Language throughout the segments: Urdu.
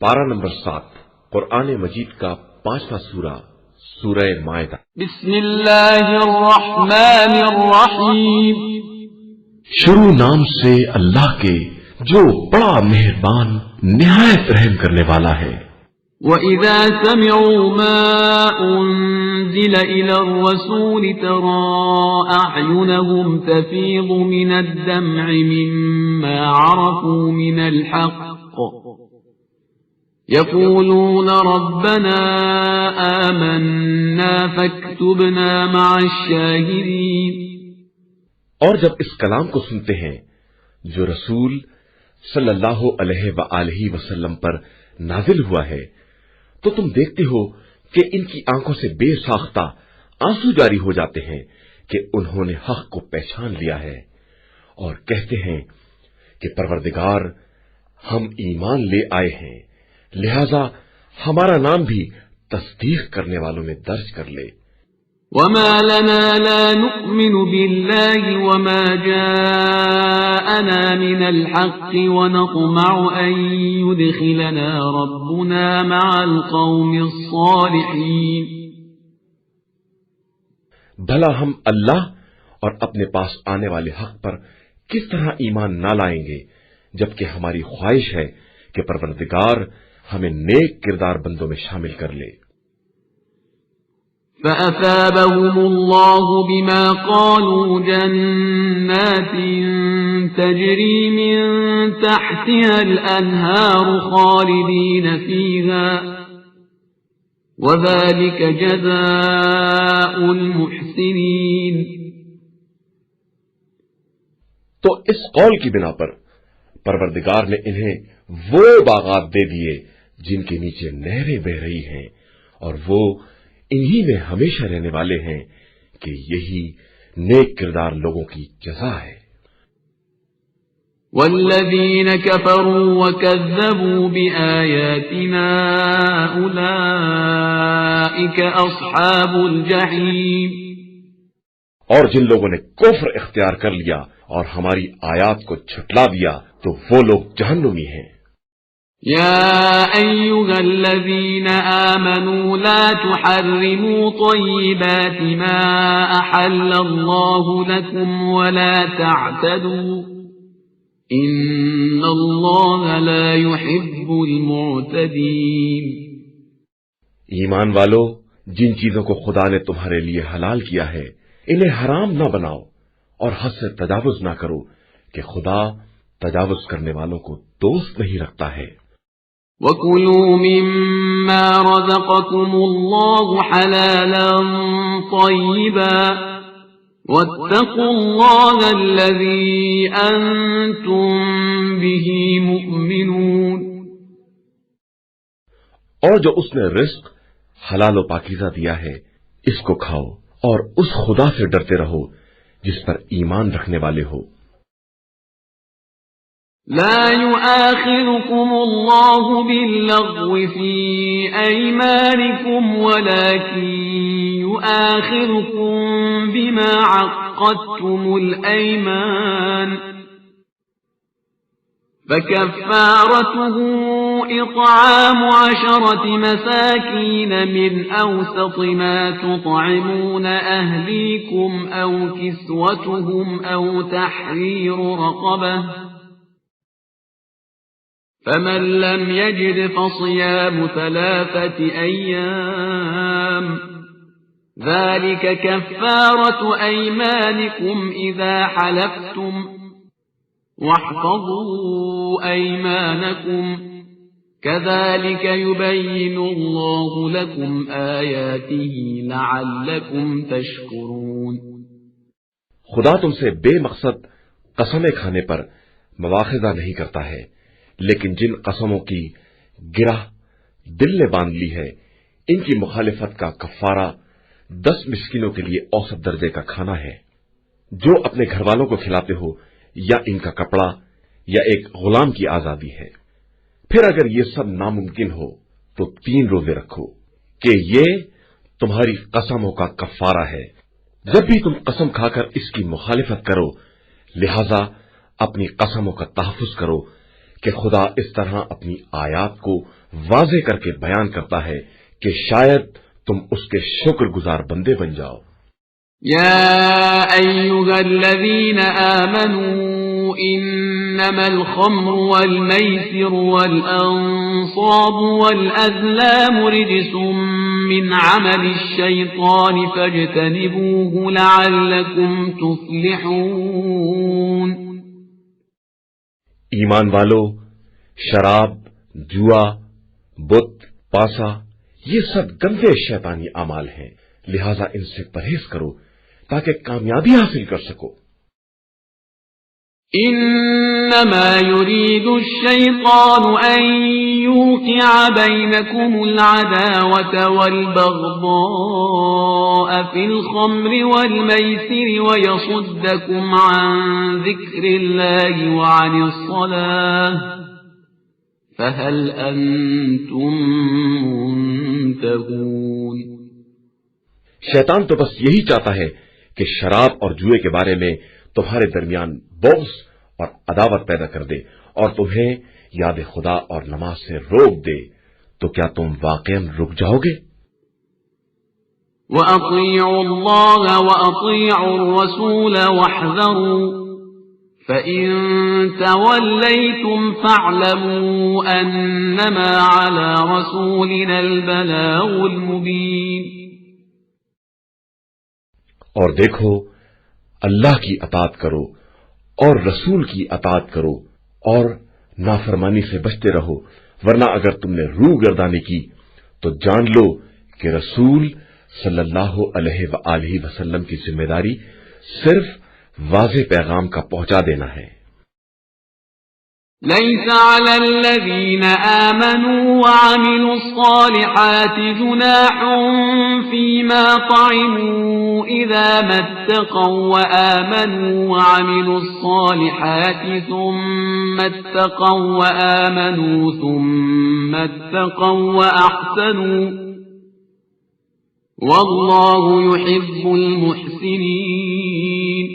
پارہ نمبر 7 قرآن مجید کا 5واں سورہ، سورہ مائدہ۔ بسم اللہ الرحمن الرحیم، شروع نام سے اللہ کے جو بڑا مہربان نہایت رحم کرنے والا ہے۔ وَإِذَا سَمِعُوا مَا أُنزِلَ إِلَى الرَّسُولِ تَرَىٰ أَعْيُنَهُمْ تَفِيضُ مِنَ الدَّمْعِ مِمَّا عَرَفُوا مِنَ الْحَقِّ يَقُولُونَ رَبَّنَا آمَنَّا فَاكْتُبْنَا مَعَ الشَّاهِدِينَ۔ اور جب اس کلام کو سنتے ہیں جو رسول صلی اللہ علیہ وآلہ وسلم پر نازل ہوا ہے، تو تم دیکھتے ہو کہ ان کی آنکھوں سے بے ساختہ آنسو جاری ہو جاتے ہیں کہ انہوں نے حق کو پہچان لیا ہے، اور کہتے ہیں کہ پروردگار، ہم ایمان لے آئے ہیں، لہذا ہمارا نام بھی تصدیق کرنے والوں میں درج کر لے۔ وَمَا لَنَا لَا نُؤْمِنُ بِاللَّهِ وَمَا جَاءَنَا مِنَ الْحَقِّ وَنَطْمَعُ أَن يُدْخِلَنَا رَبُّنَا مَعَ الْقَوْمِ الصَّالِحِينَ۔ بھلا ہم اللہ اور اپنے پاس آنے والے حق پر کس طرح ایمان نہ لائیں گے، جبکہ ہماری خواہش ہے کہ پروردگار ہمیں نیک کردار بندوں میں شامل کر لے۔ فَأَثَابَهُمُ اللَّهُ بِمَا قَالُوا جَنَّاتٍ تَجْرِي مِن تَحْتِهَا الْأَنْهَارُ خَالِدِينَ فِيهَا وَذَلِكَ جَزَاءُ الْمُحْسِنِينَ۔ تو اس قول کی بنا پر پروردگار نے انہیں وہ باغات دے دیے جن کے نیچے نہریں بہ رہی ہیں، اور وہ انہی میں ہمیشہ رہنے والے ہیں کہ یہی نیک کردار لوگوں کی جزا ہے۔ والذین کفروا وکذبوا بآیاتنا اولئک اصحاب الجحیم۔ اور جن لوگوں نے کفر اختیار کر لیا اور ہماری آیات کو جھٹلا دیا تو وہ لوگ جہنمی ہیں۔ يا أيها الذين آمنوا لا تحرموا طيبات ما أحل الله لكم ولا تعتدوا إن الله لا يحب المعتدين۔ ایمان والو، جن چیزوں کو خدا نے تمہارے لیے حلال کیا ہے انہیں حرام نہ بناؤ، اور حد سے تجاوز نہ کرو کہ خدا تجاوز کرنے والوں کو دوست نہیں رکھتا ہے۔ وَكُلُوا مِمَّا رَزَقَكُمُ اللَّهُ حَلَالًا طَيِّبًا وَاتَّقُوا اللَّهَ الَّذِي أَنتُم بِهِ مُؤْمِنُونَ۔ اور جو اس نے رزق حلال و پاکیزہ دیا ہے اس کو کھاؤ، اور اس خدا سے ڈرتے رہو جس پر ایمان رکھنے والے ہو۔ لا يؤاخذكم الله باللغو في أيمانكم ولكن يؤاخذكم بما عقدتم الأيمان فكفارته إطعام 10 مساكين من أوسط ما تطعمون أهليكم أو كسوتهم أو تحرير رقبة فمن لم يجد فصيام 3 أيام ذلك كفارة أيمانكم إذا حلفتم واحفظوا أيمانكم كذلك يبين الله لكم آياته لعلكم تشكرون۔ خدا تم سے بے مقصد قسمیں کھانے پر مواخذہ نہیں کرتا ہے، لیکن جن قسموں کی گرہ دل نے باندھ لی ہے ان کی مخالفت کا کفارہ 10 مسکینوں کے لیے اوسط درجے کا کھانا ہے، جو اپنے گھر والوں کو کھلاتے ہو، یا ان کا کپڑا یا ایک غلام کی آزادی ہے۔ پھر اگر یہ سب ناممکن ہو تو 3 روزے رکھو کہ یہ تمہاری قسموں کا کفارہ ہے۔ جب بھی تم قسم کھا کر اس کی مخالفت کرو، لہذا اپنی قسموں کا تحفظ کرو کہ خدا اس طرح اپنی آیات کو واضح کر کے بیان کرتا ہے کہ شاید تم اس کے شکر گزار بندے بن جاؤ۔ يا أيها الذين آمنوا إنما الخمر والميسر والأنصاب والأزلام رجس من عمل الشيطان فاجتنبوه لعلكم تفلحون۔ ایمان والو، شراب، جوا، بت، پاسا، یہ سب گندے شیطانی اعمال ہیں، لہذا ان سے پرہیز کرو تاکہ کامیابی حاصل کر سکو۔ إنما يريد الشيطان أن يوقع بينكم العداوة والبغضاء في الخمر والميسر ويصدكم عن ذكر الله وعن الصلاة فهل أنتم منتهون۔ شیطان تو بس یہی چاہتا ہے کہ شراب اور جوئے کے بارے میں تمہارے درمیان بغض اور عداوت پیدا کر دے اور تمہیں یاد خدا اور نماز سے روک دے، تو کیا تم واقعاً رک جاؤ گے؟ وَأَطِيعُوا اللَّهَ وَأَطِيعُوا الرَّسُولَ وَاحْذَرُوا فَإِن تَوَلَّيْتُمْ فَاعْلَمُوا أَنَّمَا عَلَى رَسُولِنَا الْبَلَاغُ الْمُبِينُ۔ اور دیکھو، اللہ کی اطاعت کرو اور رسول کی اطاعت کرو اور نافرمانی سے بچتے رہو، ورنہ اگر تم نے روح گردانی کی تو جان لو کہ رسول صلی اللہ علیہ وآلہ وسلم کی ذمہ داری صرف واضح پیغام کا پہنچا دینا ہے۔ ليس على الذين آمنوا وعملوا الصالحات جناح فيما طعموا إذا ما اتقوا وآمنوا وعملوا الصالحات ثم اتقوا وآمنوا ثم اتقوا وأحسنوا والله يحب المحسنين۔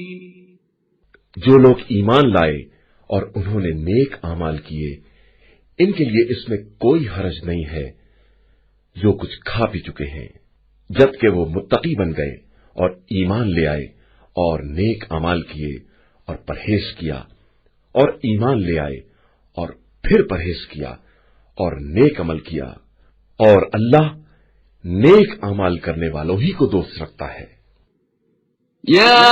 جو لوگ ایمان لائے اور انہوں نے نیک اعمال کیے، ان کے لیے اس میں کوئی حرج نہیں ہے جو کچھ کھا پی چکے ہیں، جبکہ وہ متقی بن گئے اور ایمان لے آئے اور نیک اعمال کیے اور پرہیز کیا، اور ایمان لے آئے اور پھر پرہیز کیا اور نیک عمل کیا، اور اللہ نیک اعمال کرنے والوں ہی کو دوست رکھتا ہے۔ يا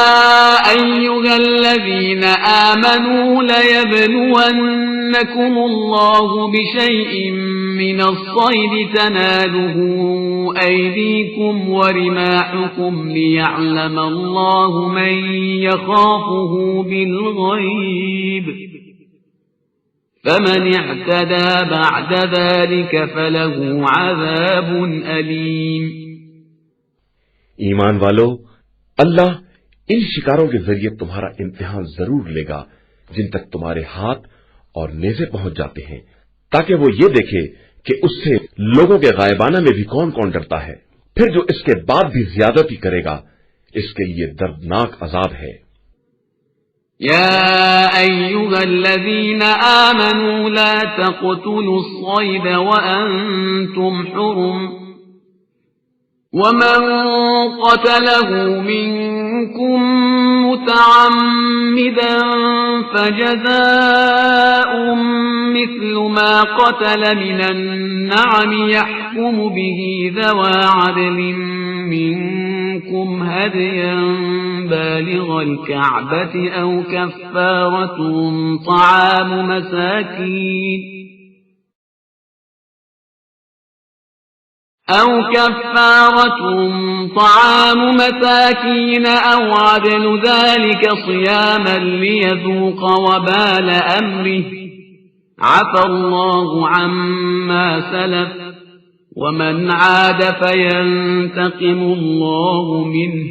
أيها الذين آمنوا ليبلونكم الله بشيء من الصيد تناله أيديكم ورماحكم ليعلم الله من يخافه بالغيب فمن اعتدى بعد ذلك فله عذاب أليم۔ ایمان والو، اللہ ان شکاروں کے ذریعے تمہارا امتحان ضرور لے گا جن تک تمہارے ہاتھ اور نیزے پہنچ جاتے ہیں، تاکہ وہ یہ دیکھے کہ اس سے لوگوں کے غائبانہ میں بھی کون کون ڈرتا ہے، پھر جو اس کے بعد بھی زیادتی کرے گا اس کے لیے دردناک عذاب ہے۔ يا أيها الذين آمنوا لا تقتلوا الصيد وأنتم حرم ومن قتله منكم متعمدا فجزاء مثل ما قتل من النعم يحكم به ذوى عدل منكم هديا بالغ الكعبة أو كفارة طعام مساكين أو عدل ذلك صياما ليذوق وبال أمره عفى الله عما سلف ومن عاد فينتقم الله منه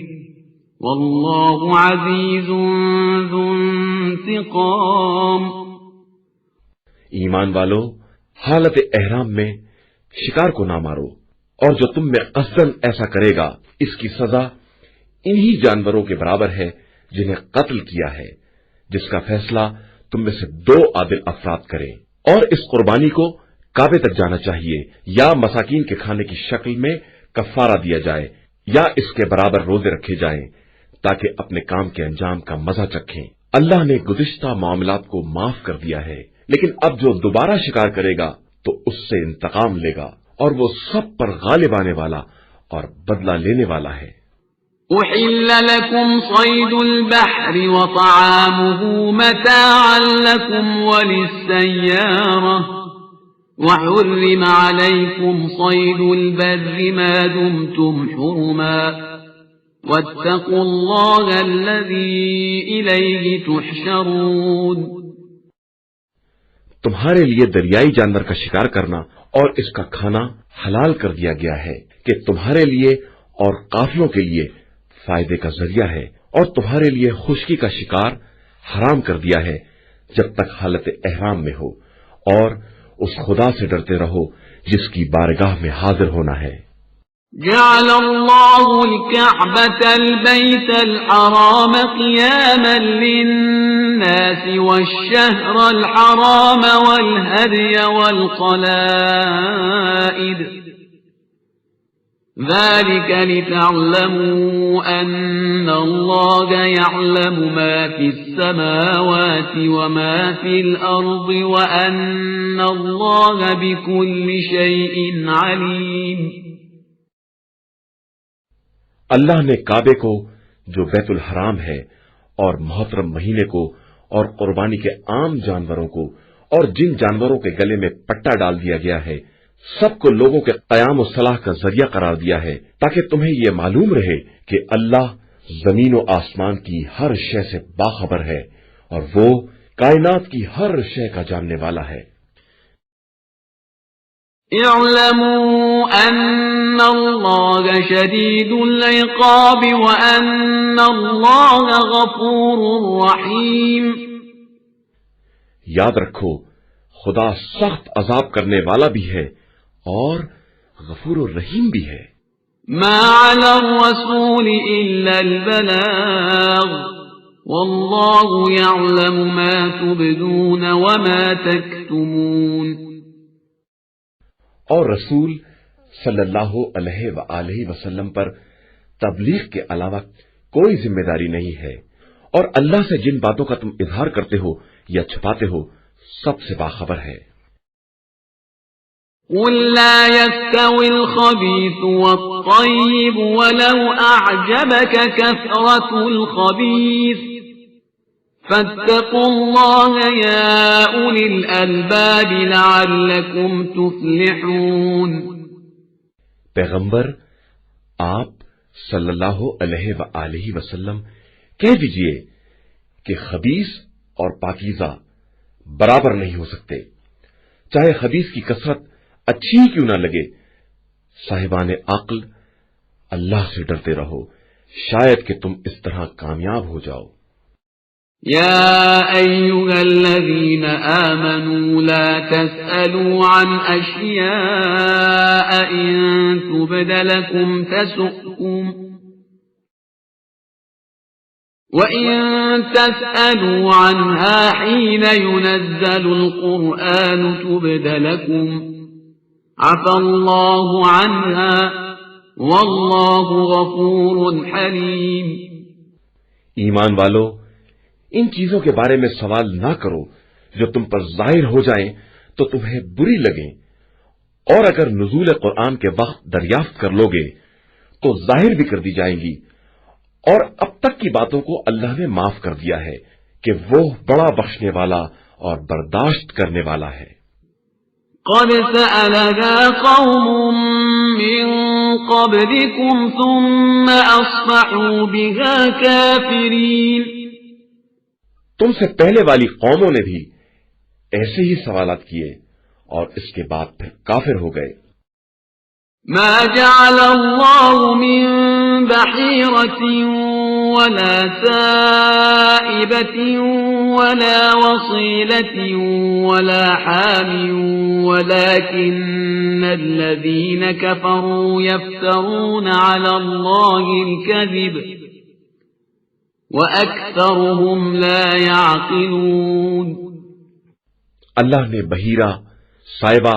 والله عزيز ذو انتقام۔ ایمان والو، حالت احرام میں شکار کو نہ مارو، اور جو تم میں قصدن ایسا کرے گا اس کی سزا انہی جانوروں کے برابر ہے جنہیں قتل کیا ہے، جس کا فیصلہ تم میں سے 2 عادل افراد کریں، اور اس قربانی کو کعبے تک جانا چاہیے یا مساکین کے کھانے کی شکل میں کفارہ دیا جائے یا اس کے برابر روزے رکھے جائیں تاکہ اپنے کام کے انجام کا مزہ چکھیں۔ اللہ نے گزشتہ معاملات کو معاف کر دیا ہے، لیکن اب جو دوبارہ شکار کرے گا تو اس سے انتقام لے گا، اور وہ سب پر غالب آنے والا اور بدلہ لینے والا ہے۔ أحل لكم صيد البحر وطعامه متاعا لكم وللسيارة وحرم عليكم صيد البر ما دمتم حرما واتقوا الله الذي إليه تحشرون۔ تمہارے لیے دریائی جانور کا شکار کرنا اور اس کا کھانا حلال کر دیا گیا ہے کہ تمہارے لیے اور قافلوں کے لیے فائدے کا ذریعہ ہے، اور تمہارے لیے خشکی کا شکار حرام کر دیا ہے جب تک حالت احرام میں ہو، اور اس خدا سے ڈرتے رہو جس کی بارگاہ میں حاضر ہونا ہے۔ جعل الله الكعبة البيت الحرام قياما للناس والشهر الحرام والهدي والقلائد ذلك لتعلموا أن الله يعلم ما في السماوات وما في الأرض وأن الله بكل شيء عليم۔ اللہ نے کعبے کو جو بیت الحرام ہے اور محترم مہینے کو اور قربانی کے عام جانوروں کو اور جن جانوروں کے گلے میں پٹا ڈال دیا گیا ہے سب کو لوگوں کے قیام و صلاح کا ذریعہ قرار دیا ہے تاکہ تمہیں یہ معلوم رہے کہ اللہ زمین و آسمان کی ہر شے سے باخبر ہے اور وہ کائنات کی ہر شے کا جاننے والا ہے۔ اعلموا ان اللہ شدید العقاب وان اللہ غفور رحیم۔ یاد رکھو خدا سخت عذاب کرنے والا بھی ہے اور غفور الرحیم بھی ہے۔ ما علی الرسول الا البلاغ واللہ یعلم ما تبدون وما تکتمون۔ اور رسول صلی اللہ علیہ وآلہ وسلم پر تبلیغ کے علاوہ کوئی ذمہ داری نہیں ہے، اور اللہ سے جن باتوں کا تم اظہار کرتے ہو یا چھپاتے ہو سب سے باخبر ہے۔ قل لا يستوي الخبيث والطيب ولو أعجبك كثرة الخبيث فاتقوا الله يا أولي الألباب لعلكم تفلحون۔ پیغمبر آپ صلی اللہ علیہ وآلہ وسلم کہہ دیجئے کہ خبیث اور پاکیزہ برابر نہیں ہو سکتے، چاہے خبیث کی کثرت اچھی ہی کیوں نہ لگے۔ صاحبان عقل اللہ سے ڈرتے رہو، شاید کہ تم اس طرح کامیاب ہو جاؤ۔ يا أيها الذين آمنوا لا تسألوا عن أشياء إن تبد لكم تسؤكم وإن تسألوا عنها حين ينزل القرآن تبد لكم عفى الله عنها والله غفور حليم۔ ایمان والو، ان چیزوں کے بارے میں سوال نہ کرو جو تم پر ظاہر ہو جائیں تو تمہیں بری لگیں، اور اگر نزول قرآن کے وقت دریافت کر لوگے تو ظاہر بھی کر دی جائیں گی، اور اب تک کی باتوں کو اللہ نے معاف کر دیا ہے کہ وہ بڑا بخشنے والا اور برداشت کرنے والا ہے۔ قد سألها قوم من قبلكم ثم أصبحوا بها كافرين۔ تم سے پہلے والی قوموں نے بھی ایسے ہی سوالات کیے اور اس کے بعد پھر کافر ہو گئے۔ ما جعل الله من بحيرة ولا سائبة ولا وصيلة ولا حام ولكن الذين كفروا يفترون على الله الكذب وَأَكْثَرُهُمْ لَا يَعْقِلُونَ۔ اللہ نے بحیرہ، سائبہ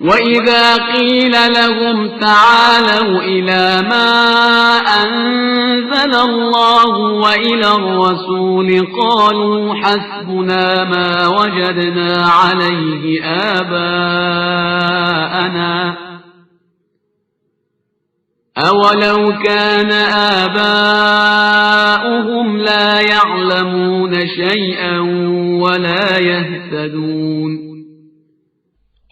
وَإِذَا قِيلَ لَهُمْ تَعَالَوْا إِلَى مَا أَنزَلَ اللَّهُ وَإِلَى الرَّسُولِ قَالُوا حَسْبُنَا مَا وَجَدْنَا عَلَيْهِ آبَاءَنَا أَوَلَوْ كَانَ آبَاؤُهُمْ لَا يَعْلَمُونَ شَيْئًا وَلَا يَهْتَدُونَ۔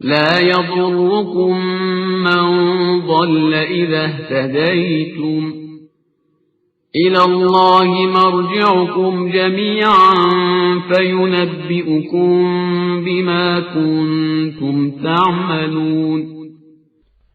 لا يضركم من ضل إذا اهتديتم إلى الله مرجعكم جميعا فينبئكم بما كنتم تعملون۔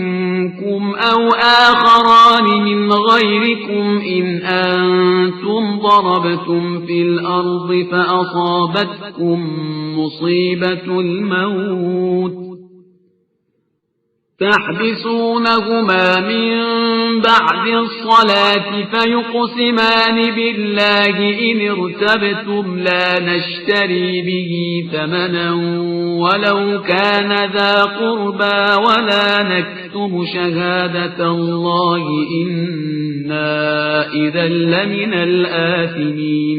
منكم أو آخران من غيركم إن أنتم ضربتم في الأرض فأصابتكم مصيبة الموت تحبسونهما من بعد الصلاة فيقسمان بالله إن ارتبتم لا نشتري به ثمنا ولو كان ذا قربى ولا نكتم شهادة الله إنا إذا لمن الآثمين۔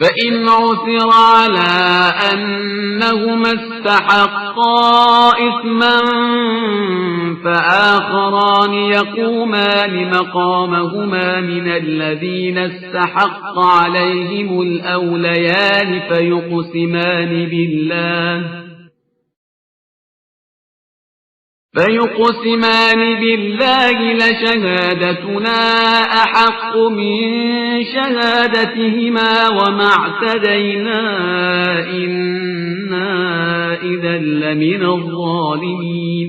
فإن عثر على أنهما استحقا إثما فآخران يقومان مقامهما من الذين استحق عليهم الأوليان فيقسمان بالله لشهادتنا أحق من شهادتهما وما اعتدينا إنا إذا لمن الظالمين۔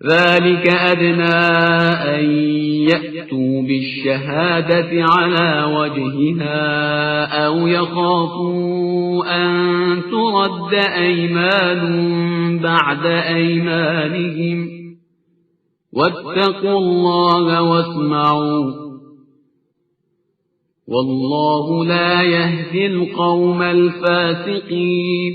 ذلك أدنى أن يأتوا بالشهادة على وجهها أو يخافوا أن ترد أيمان بعد أيمانهم واتقوا الله واسمعوا والله لا يهدي القوم الفاسقين۔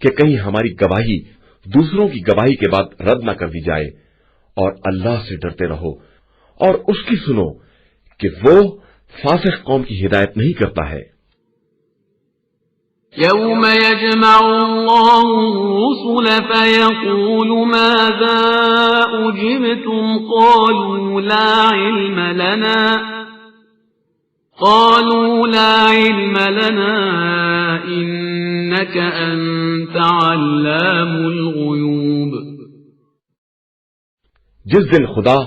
کہ کہیں ہماری گواہی دوسروں کی گواہی کے بعد رد نہ کر دی جائے، اور اللہ سے ڈرتے رہو اور اس کی سنو کہ وہ فاسق قوم کی ہدایت نہیں کرتا ہے۔ يوم يجمع الله الرسل فيقول ماذا أجبتم قالوا لا علم لنا إنك أنت علام الغيوب۔ جس دن خدا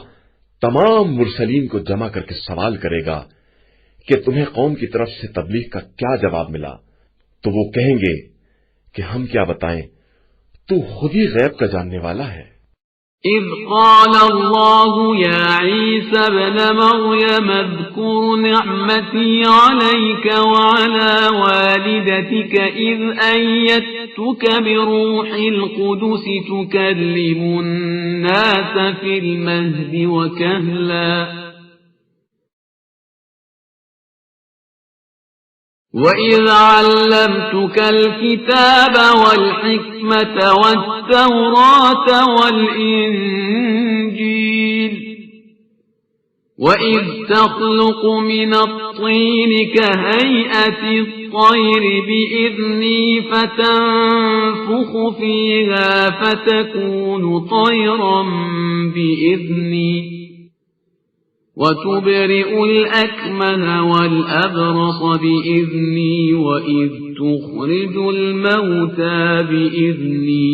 تمام مرسلین کو جمع کر کے سوال کرے گا کہ تمہیں قوم کی طرف سے تبلیغ کا کیا جواب ملا، تو وہ کہیں گے کہ ہم کیا بتائیں، تو خود ہی غیب کا جاننے والا ہے۔ اذ قال الله يا عيسى ابن مريم اذكر نعمتي عليك وعلى والدتك إذ أيدتك بروح القدس تكلم الناس في المهد وكهلا وَإِذْ عَلَّمْتُكَ الْكِتَابَ وَالْحِكْمَةَ وَالتَّوْرَاةَ وَالْإِنْجِيلَ وَإِذْ تَخْلُقُ مِنَ الطِّينِ كَهَيْئَةِ الطَّيْرِ بِإِذْنِي فَتَنفُخُ فِيهَا فَتَكُونُ طَيْرًا بِإِذْنِي وَتُبْرِئُ الْأَكْمَهَ وَالْأَبْرَصَ بِإِذْنِي وَإِذْ تُخْرِجُ الْمَوْتَى بِإِذْنِي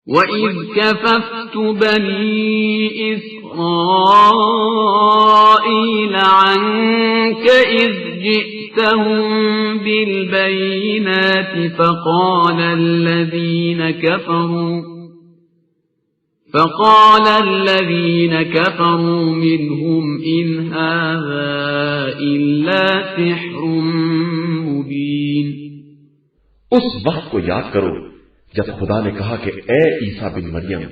وَإِذْ كَفَفْتُ بَنِي إِسْرَائِيلَ عَنكَ إِذْ جِئْتَهُم بِالْبَيِّنَاتِ فَقَالَ الذين كفروا منهم إن هذا إلا سحر مبين۔ اس وقت کو یاد کرو جب خدا نے کہا کہ اے عیسیٰ بن مریم،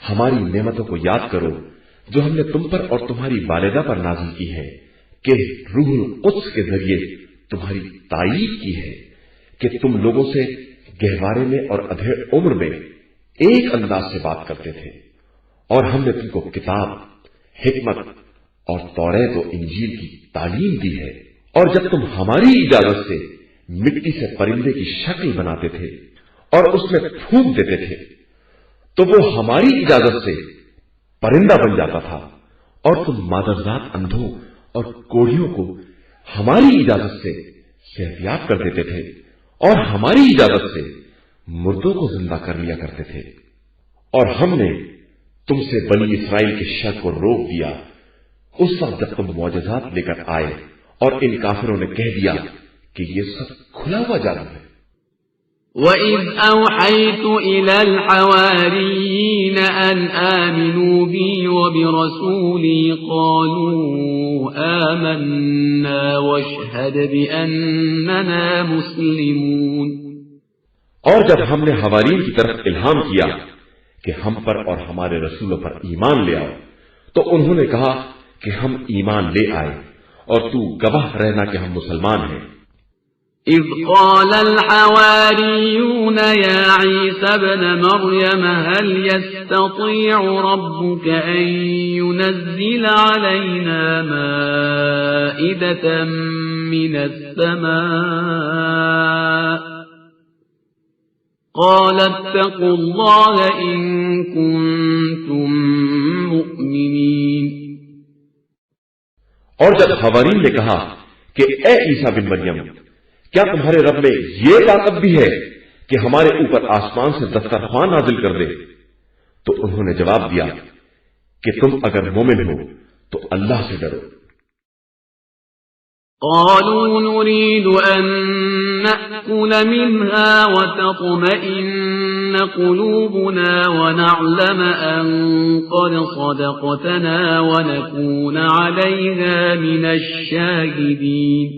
ہماری نعمتوں کو یاد کرو جو ہم نے تم پر اور تمہاری والدہ پر نازل کی ہے، کہ روح القدس کے ذریعے تمہاری تائید کی ہے کہ تم لوگوں سے گہوارے میں اور ادھیڑ عمر میں ایک انداز سے بات کرتے تھے، اور ہم نے تم کو کتاب، حکمت اور توریت و انجیل کی تعلیم دی ہے، اور جب تم ہماری اجازت سے مٹی سے پرندے کی شکل بناتے تھے اور اس میں پھونک دیتے تھے تو وہ ہماری اجازت سے پرندہ بن جاتا تھا، اور تم مادرزاد اندھوں اور کوڑھیوں کو ہماری اجازت سے صحتیاب کر دیتے تھے، اور ہماری اجازت سے مردوں کو زندہ کر لیا کرتے تھے، اور ہم نے تم سے بنی اسرائیل کے شر کو روک دیا اس وقت جب تم معجزات لے کر آئے، اور ان کافروں نے کہہ دیا کہ یہ سب کھلا ہوا جادو ہے۔ وَإِذْ أَوْحَيْتُ إِلَى الْحَوَارِيِّينَ أَنْ آمِنُوا بِي وَبِرَسُولِي قَالُوا آمَنَّا وَاشْهَدْ بِأَنَّنَا مُسْلِمُونَ۔ اور جب ہم نے حوارین کی طرف الہام کیا کہ ہم پر اور ہمارے رسولوں پر ایمان لے آؤ، تو انہوں نے کہا کہ ہم ایمان لے آئے، اور تو گواہ رہنا کہ ہم مسلمان ہیں۔ اذ قال الحواريون يا عيسى ابن مريم هل يستطيع ربك أن ينزل علينا مائدة من السماء قال اتقوا الله إن كنتم مؤمنين۔ اور جب حوارین نے کہا کہ اے عیسیٰ بن مریم، کیا تمہارے رب میں یہ طاقت بھی ہے کہ ہمارے اوپر آسمان سے دسترخوان نازل کر دے؟ تو انہوں نے جواب دیا کہ تم اگر مومن ہو تو اللہ سے ڈرو۔ قالوا نريد أن نأكل منها وتطمئن قلوبنا ونعلم أن قد صدقتنا ونكون عليها من الشاهدين۔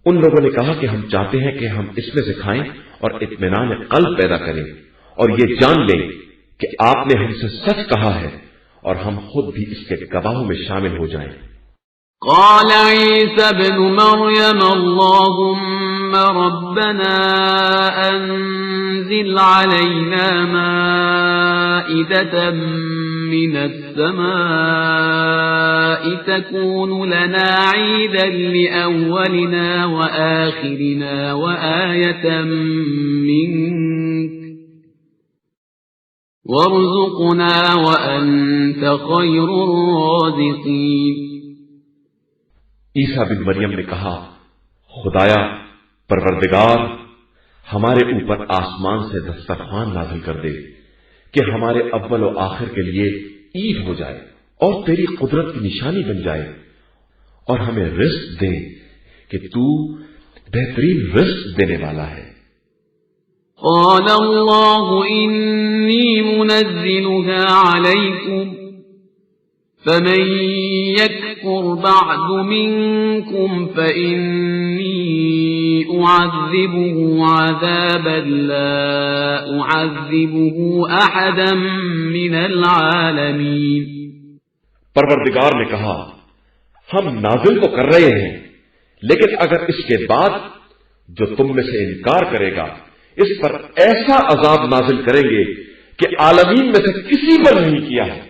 ان لوگوں نے کہا کہ ہم چاہتے ہیں کہ ہم اس میں سے کھائیں اور اطمینان قلب پیدا کریں، اور یہ جان لیں کہ آپ نے ہم سے سچ کہا ہے، اور ہم خود بھی اس کے گواہوں میں شامل ہو جائیں۔ قال عيسى ابن مريم اللهم ربنا أنزل علينا مائدة من السماء تكون لنا عيدا لأولنا وآخرنا وآية منك وارزقنا وأنت خير الرازقين. عیسیٰ بن مریم نے کہا، خدایا پروردگار، ہمارے اوپر آسمان سے دسترخوان نازل کر دے کہ ہمارے اول و آخر کے لیے عید ہو جائے اور تیری قدرت کی نشانی بن جائے، اور ہمیں رزق دے کہ تو بہترین رزق دینے والا ہے. قال الله إني منزلها عليكم فمن يكفر بعد منكم فإني أعذبه عذابا لا أعذبه أحدا من العالمين. پروردگار نے کہا، ہم نازل تو کر رہے ہیں، لیکن اگر اس کے بعد جو تم میں سے انکار کرے گا اس پر ایسا عذاب نازل کریں گے کہ عالمین میں سے کسی پر نہیں کیا ہے.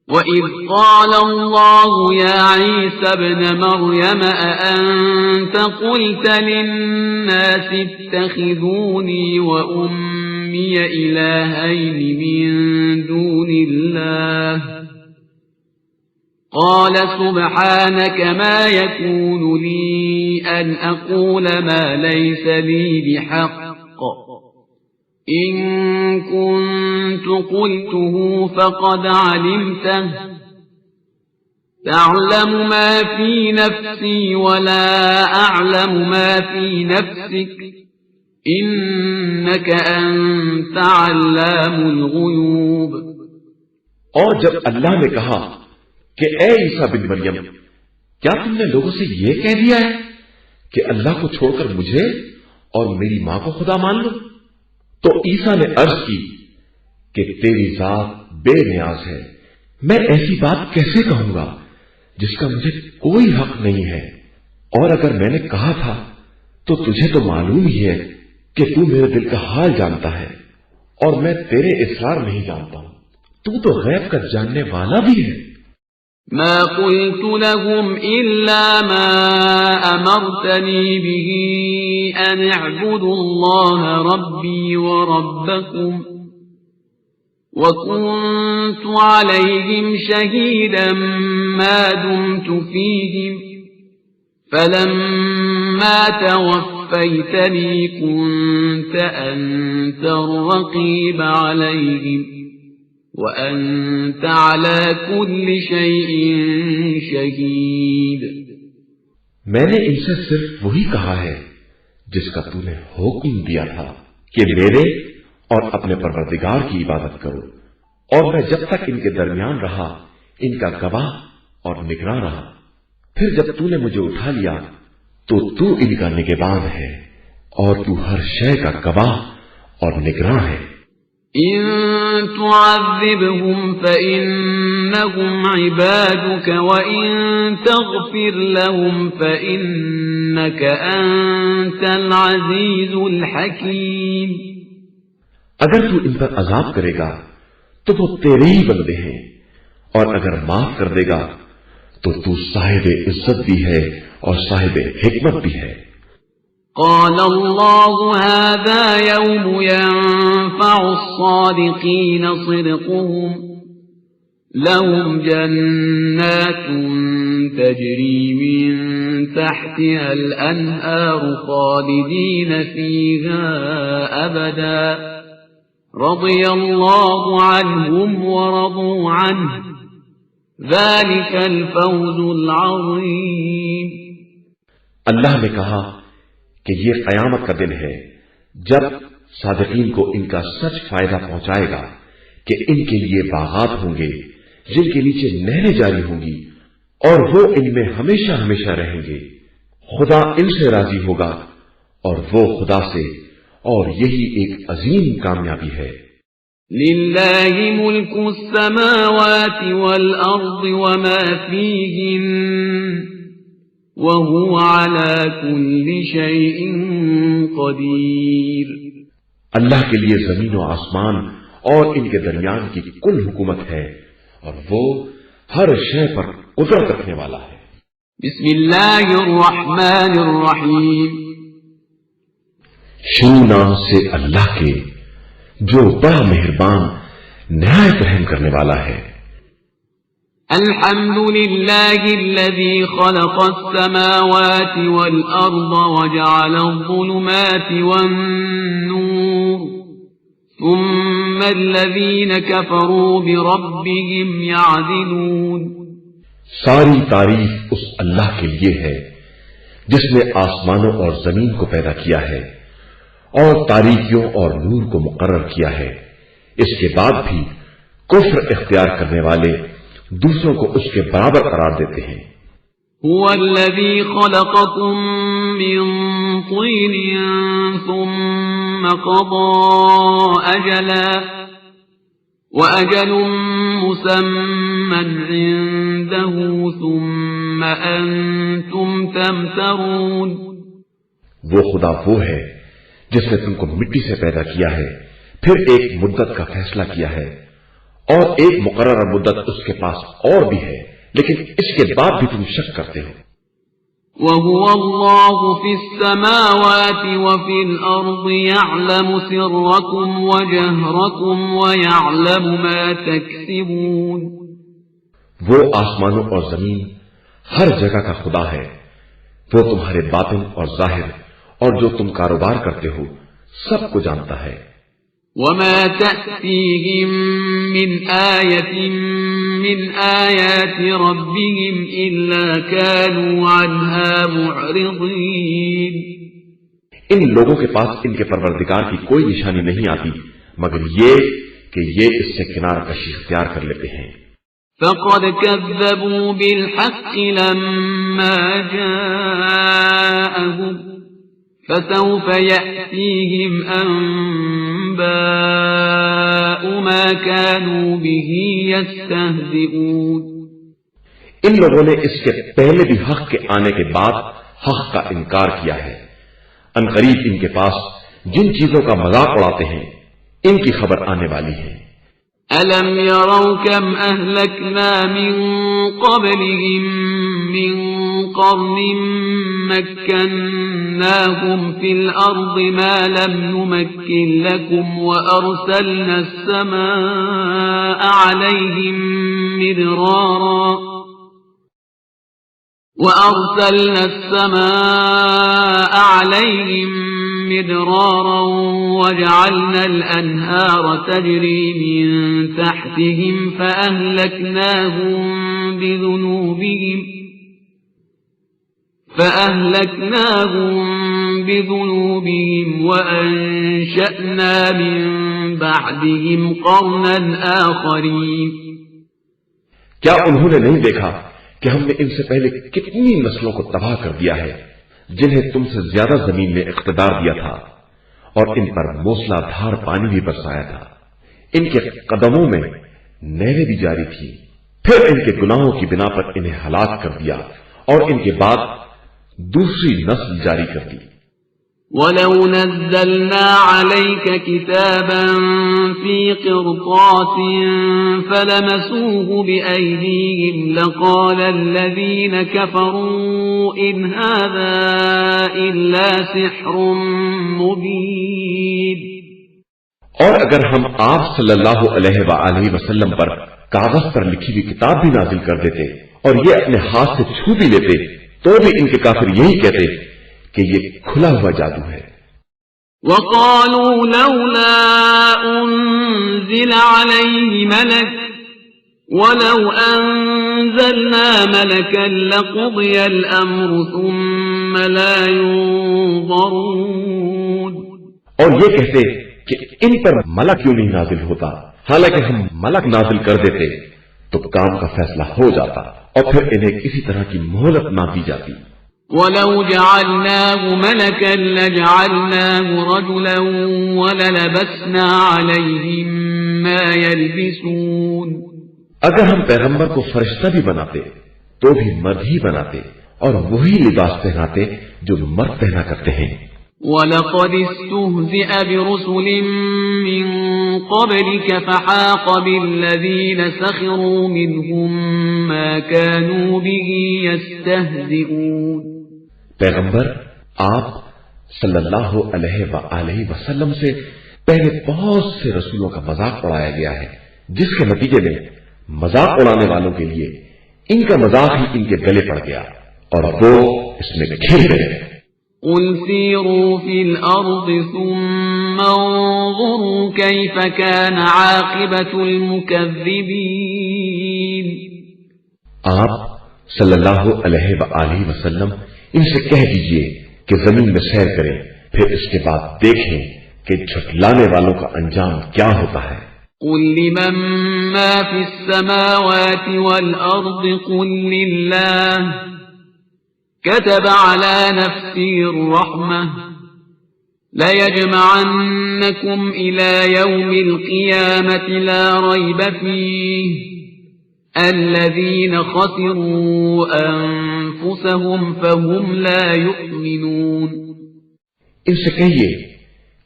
وَإِذْ قَالَ اللَّهُ يَا عِيسَى ابْنَ مَرْيَمَ أَأَنْتَ قُلْتَ لِلنَّاسِ اتَّخِذُونِي وَأُمِّيَ إِلَٰهَيْنِ مِن دُونِ اللَّهِ قَالَ سُبْحَانَكَ مَا يَكُونُ لِي أَنْ أَقُولَ مَا لَيْسَ لِي بِحَقٍّ إن كنت قلته فقد علمته تعلم ما في نفسي ولا أعلم ما في نفسك إنك أنت علام الغيوب. اور جب اللہ نے کہا کہ اے عیسیٰ بن مریم، کیا تم نے لوگوں سے یہ کہہ دیا ہے کہ اللہ کو چھوڑ کر مجھے اور میری ماں کو خدا مان لو؟ تو عیسیٰ نے عرض کی کہ تیری ذات بے نیاز ہے، میں ایسی بات کیسے کہوں گا جس کا مجھے کوئی حق نہیں ہے، اور اگر میں نے کہا تھا تو تجھے تو معلوم ہی ہے کہ تو میرے دل کا حال جانتا ہے اور میں تیرے اسرار نہیں جانتا ہوں، تو غیب کا جاننے والا بھی ہے. ما قلت لهم إلا ما أمرتني به أن اعبدوا الله ربي وربكم وكنت عليهم شهيدا ما دمت فيهم فلما توفيتني كنت أنت الرقيب عليهم وَأَنْتَ عَلَى كُلِّ شَيْءٍ شَهِيدٌ. میں نے ان سے صرف وہی کہا ہے جس کا تو نے حکم دیا تھا کہ میرے اور اپنے پروردگار کی عبادت کرو، اور میں جب تک ان کے درمیان رہا ان کا گواہ اور نگراں رہا. پھر جب تو نے مجھے اٹھا لیا تو تو ان کا نگہبان ہے اور تو ہر شے کا گواہ اور نگراں ہے. إن تعذبهم فإنهم عبادك وإن تغفر لهم فإنك أنت العزيز الحكيم. اگر تو ان پر عذاب کرے گا تو وہ تیرے ہی بندے ہیں، اور اگر معاف کر دے گا تو تو صاحب عزت بھی ہے اور صاحب حکمت بھی ہے. قال الله هذا يوم ينفع الصادقين صدقهم لهم جنات تجري من تحتها الأنهار خالدين فيها أبدا رضي الله عنهم ورضوا عنه ذلك الفوز العظيم. اللہ نے کہا کہ یہ قیامت کا دن ہے جب صادقین کو ان کا سچ فائدہ پہنچائے گا کہ ان کے لیے باغات ہوں گے جن کے نیچے نہریں جاری ہوں گی اور وہ ان میں ہمیشہ ہمیشہ رہیں گے. خدا ان سے راضی ہوگا اور وہ خدا سے، اور یہی ایک عظیم کامیابی ہے. للہ ملک السماوات والارض وما فیہن وهو على كل شيء قدير. اللہ کے لیے زمین و آسمان اور ان کے درمیان کی کل حکومت ہے اور وہ ہر شے پر قدرت رکھنے والا ہے. بسم اللہ الرحمن الرحیم. شروع نام سے اللہ کے جو بڑا مہربان نہایت رحم کرنے والا ہے. الحمد لله الذي خلق السماوات والأرض وجعل الظلمات والنور ثم الذين كفروا بربهم يعدلون. ساری تعریف اس اللہ کے لیے ہے جس نے آسمانوں اور زمین کو پیدا کیا ہے اور تاریکیوں اور نور کو مقرر کیا ہے. اس کے بعد بھی کفر اختیار کرنے والے دوسروں کو اس کے برابر قرار دیتے ہیں. هو الذي خلقكم من طين ثم قضى أجلا وأجل مسمى عنده ثم أنتم تمترون. وہ خدا وہ ہے جس نے تم کو مٹی سے پیدا کیا ہے، پھر ایک مدت کا فیصلہ کیا ہے اور ایک مقررہ مدت اس کے پاس اور بھی ہے، لیکن اس کے بعد بھی تم شک کرتے ہو. وَهُوَ اللَّهُ فِي السَّمَاوَاتِ وَفِي الْأَرْضِ يَعْلَمُ سِرَّكُمْ وَجَهْرَكُمْ وَيَعْلَمُ مَا تَكْسِبُونَ. وہ آسمانوں اور زمین ہر جگہ کا خدا ہے، وہ تمہارے باطن اور ظاہر اور جو تم کاروبار کرتے ہو سب کو جانتا ہے. وَمَا تَأْتِيهِم مِّنْ آيَةٍ مِّنْ آيَاتِ رَبِّهِمْ إِلَّا كَانُوا عَنْهَا مُعْرِضِينَ. ان لوگوں کے پاس ان کے پروردگار کی کوئی نشانی نہیں آتی مگر یہ کہ یہ اس سے کنارہ کشی اختیار کر لیتے ہیں. فَقَدْ كَذَّبُوا بِالْحَقِّ لَمَّا جَاءَهُمْ فَسَوْفَ يَأْتِيهِمْ أَنبَاءُ مَا كَانُوا بِهِ يَسْتَهْزِئُونَ. ان لوگوں نے اس کے پہلے بھی حق کے آنے کے بعد حق کا انکار کیا ہے. ان قریب ان کے پاس جن چیزوں کا مذاق اڑاتے ہیں ان کی خبر آنے والی ہے. أَلَمْ يَرَوْا كَمْ أَهْلَكْنَا مِنْ قَبْلِهِمْ مِنْ قَرْنٍ مَكَّنَّاهُمْ فِي الْأَرْضِ مَا لَمْ نُمَكِّنْ لَكُمْ وَأَرْسَلْنَا السَّمَاءَ عَلَيْهِمْ مِدْرَارًا وَجَعَلْنَا الْأَنْهَارَ تَجْرِي مِنْ تَحْتِهِمْ فَأَهْلَكْنَاهُمْ بِذُنُوبِهِمْ وَأَنشَأْنَا مِنْ بَعْدِهِمْ قَرْنًا آخَرِينَ. کیا انہوں نے نہیں دیکھا کہ ہم نے ان سے پہلے کتنی نسلوں کو تباہ کر دیا ہے جنہیں تم سے زیادہ زمین میں اقتدار دیا تھا اور ان پر موسلا دھار پانی بھی برسایا تھا. ان کے قدموں میں نہریں بھی جاری تھی، پھر ان کے گناہوں کی بنا پر انہیں ہلاک کر دیا اور ان کے بعد دوسری نسل جاری کر دی. وَلَوْ نَزَّلْنَا عَلَيْكَ كِتَابًا فِي قِرْطَاسٍ فَلَمَسُوهُ بِأَيْدِيهِمْ لَقَالَ الَّذِينَ كَفَرُوا إِنْ هَذَا إِلَّا سِحْرٌ مُبِينٌ. اور اگر ہم آپ صلی اللہ علیہ وآلہ وسلم پر کاغذ پر لکھی ہوئی کتاب بھی نازل کر دیتے اور یہ اپنے ہاتھ سے چھو بھی لیتے تو بھی ان کے کافر یہی کہتے کہ یہ کھلا ہوا جادو ہے. وَقَالُوا لَوْلَا أُنزِلَ عَلَيْهِ مَلَكٌ وَلَوْ أَنزَلْنَا مَلَكًا لَقُضِيَ الْأَمْرُ ثُمَّ لَا يُنظَرُونَ. اور یہ کہتے کہ ان پر ملک کیوں نہیں نازل ہوتا، حالانکہ ہم ملک نازل کر دیتے تو کام کا فیصلہ ہو جاتا اور پھر انہیں کسی طرح کی مہلت نہ دی جاتی. وَلَوْ جَعَلْنَاهُ مَلَكًا لَجَعَلْنَاهُ رَجُلًا وَلَلَبَسْنَا عَلَيْهِمْ مَا يَلْبِسُونَ. اگر ہم پیغمبر کو فرشتہ بھی بناتے تو بھی مرد ہی بناتے اور وہی لباس پہناتے جو مرد پہنا کرتے ہیں۔ وَلَقَدِ اسْتُهْزِئَ بِرُسُلٍ مِّن قَبْلِكَ فَحَاقَ بِالَّذِينَ سَخِرُوا مِنْهُم مَّا كَانُوا بِهِ يَسْتَهْزِئُونَ۔ پیغمبر آپ صلی اللہ علیہ وآلہ وسلم سے پہلے بہت سے رسولوں کا مذاق اڑایا گیا ہے، جس کے نتیجے میں مذاق اڑانے والوں کے لیے ان کا مذاق ہی ان کے گلے پڑ گیا اور وہ اس میں کھل گئے۔ قُلْ سِيرُوا فِي الْأَرْضِ ثُمَّ انظُرُوا كَيْفَ كَانَ عَاقِبَةُ الْمُكَذِّبِينَ۔ آپ صلی اللہ علیہ وآلہ وسلم ان سے کہہ دیجئے کہ زمین میں سیر کریں، پھر اس کے بعد دیکھیں کہ جھٹلانے والوں کا انجام کیا ہوتا ہے۔ قُلْ لِمَن مَّا فِي السَّمَاوَاتِ وَالْأَرْضِ قُل لِّلَّهِ كَتَبَ عَلَى نَفْسِهِ الرَّحْمَةَ لَيَجْمَعَنَّكُمْ إِلَى يَوْمِ الْقِيَامَةِ لَا رَيْبَ فِيهِ الَّذِينَ خَسِرُوا أَنفُسَهُمْ فَهُمْ لَا يُؤْمِنُونَ۔ ان سے کہیے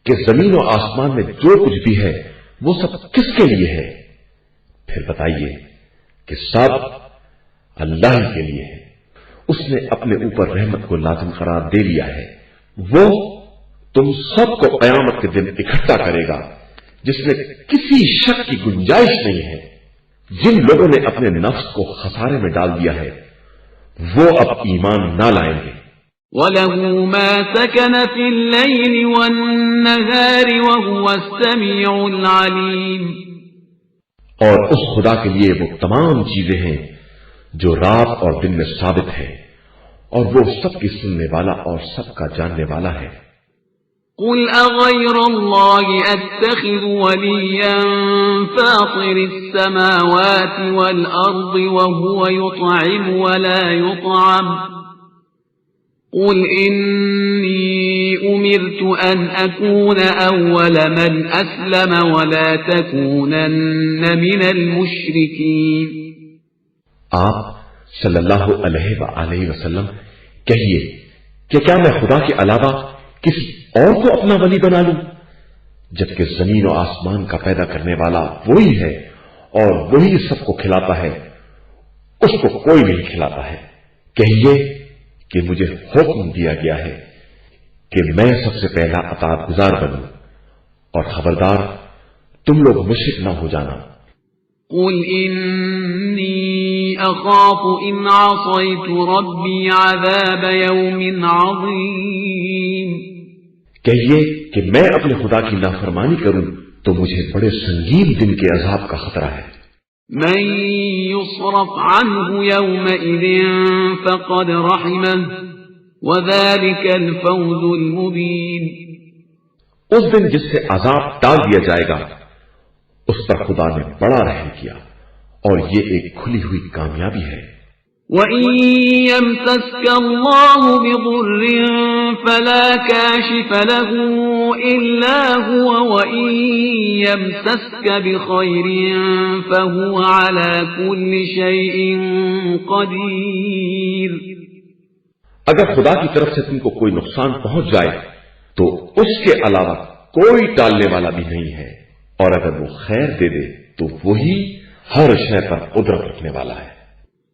کہ زمین و آسمان میں جو کچھ بھی ہے وہ سب کس کے لیے ہے؟ پھر بتائیے کہ سب اللہ ہی کے لیے ہے۔ اس نے اپنے اوپر رحمت کو لازم قرار دے لیا ہے۔ وہ تم سب کو قیامت کے دن اکٹھا کرے گا جس میں کسی شک کی گنجائش نہیں ہے۔ جن لوگوں نے اپنے نفس کو خسارے میں ڈال دیا ہے وہ اب ایمان نہ لائیں گے۔ وَلَهُ مَا سَكَنَ فِي اللَّيْلِ وَالنَّهَارِ وَهُوَ السَّمِيعُ الْعَلِيمُ۔ اور اس خدا کے لیے وہ تمام چیزیں ہیں جو رات اور دن میں ثابت ہے، اور وہ سب کی سننے والا اور سب کا جاننے والا ہے۔ قُلْ أَغَيْرَ اللَّهِ أَتَّخِذُ وَلِيًّا فَاطِرِ السَّمَاوَاتِ وَالْأَرْضِ وَهُوَ يُطْعِمُ وَلَا يُطْعَمُ قُلْ إِنِّي أُمِرْتُ أَنْ أَكُونَ أَوَّلَ مَنْ أَسْلَمَ وَلَا تَكُونَنَّ مِنَ الْمُشْرِكِينَ۔ آپ صلی اللہ علیہ وآلہ وسلم کہیے کہ کیا میں خدا کے علاوہ کسی اور کو اپنا ولی بنا لوں، جبکہ زمین و آسمان کا پیدا کرنے والا وہی ہے اور وہی سب کو کھلاتا ہے، اس کو کوئی نہیں کھلاتا ہے۔ کہیے کہ مجھے حکم دیا گیا ہے کہ میں سب سے پہلا اطاعت گزار بنوں، اور خبردار تم لوگ مشرک نہ ہو جانا۔ قُلْ إِنِّي أَخَافُ إِنْ عَصَيْتُ رَبِّي عَذَابَ يَوْمٍ عَظِيمٍ۔ کہیے کہ میں اپنے خدا کی نافرمانی کروں تو مجھے بڑے سنگین دن کے عذاب کا خطرہ ہے۔ مَن يُصْرَفْ عَنْهُ يَوْمَئِذٍ فَقَدْ رَحِمَهُ وَذَلِكَ الْفَوْزُ الْمُبِينُ۔ اس دن جس سے عذاب ٹال دیا جائے گا اس پر خدا نے بڑا رحم کیا، اور یہ ایک کھلی ہوئی کامیابی ہے۔ وَإِن يَمْسَسْكَ اللَّهُ بِضُرٍّ فَلَا كَاشِفَ لَهُ إِلَّا هُوَ وَإِن يَمْسَسْكَ بِخَيْرٍ فَهُوَ عَلَى كُلِّ شَيْءٍ قَدِيرٌ۔ اگر خدا کی طرف سے تم کو کوئی نقصان پہنچ جائے تو اس کے علاوہ کوئی ٹالنے والا بھی نہیں ہے، اور اگر وہ خیر دے دے تو وہی ہر شے پر قدرت رکھنے والا ہے۔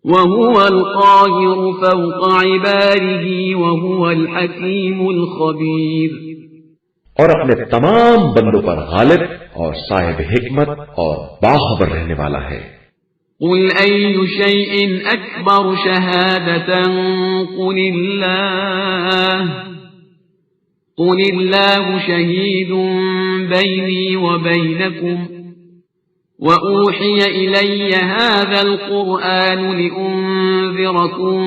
وَهُوَ الْقَاهِرُ فَوْقَ عِبَادِهِ وَهُوَ الْحَكِيمُ الْخَبِيرُ۔ اور اپنے تمام بندوں پر غالب اور صاحب حکمت اور باخبر رہنے والا ہے۔ قُلْ أَيُّ شَيْءٍ أَكْبَرُ شَهَادَةً قُلِ اللَّهُ شَهِيدٌ بَيْنِي وَبَيْنَكُمْ وَأُوحِيَ إِلَيَّ هَذَا الْقُرْآنُ لِأُنذِرَكُم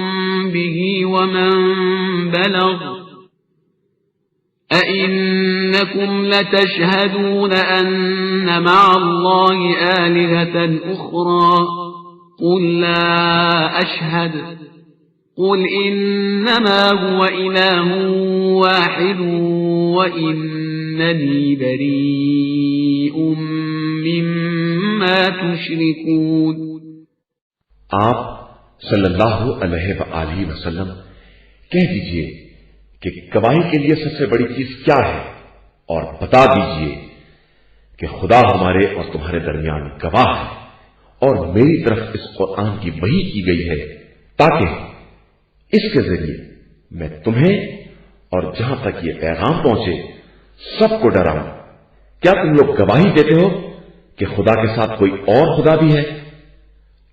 بِهِ وَمَن بَلَغَ أَئِنَّكُمْ لَتَشْهَدُونَ أَنَّ مَعَ اللَّهِ آلِهَةً أُخْرَى قُل لَّا أَشْهَدُ قُلْ إِنَّمَا هُوَ إِلَٰهٌ وَاحِدٌ وَإِنَّنِي بَرِيءٌ مِّمَّا تُشْرِكُونَ۔ آپ صلی اللہ علیہ وآلہ وسلم کہہ دیجئے کہ گواہی کے لیے سب سے بڑی چیز کیا ہے، اور بتا دیجئے کہ خدا ہمارے اور تمہارے درمیان گواہ ہے، اور میری طرف اس قرآن کی وحی کی گئی ہے تاکہ اس کے ذریعے میں تمہیں اور جہاں تک یہ پیغام پہنچے سب کو ڈراؤں۔ کیا تم لوگ گواہی دیتے ہو کہ خدا کے ساتھ کوئی اور خدا بھی ہے؟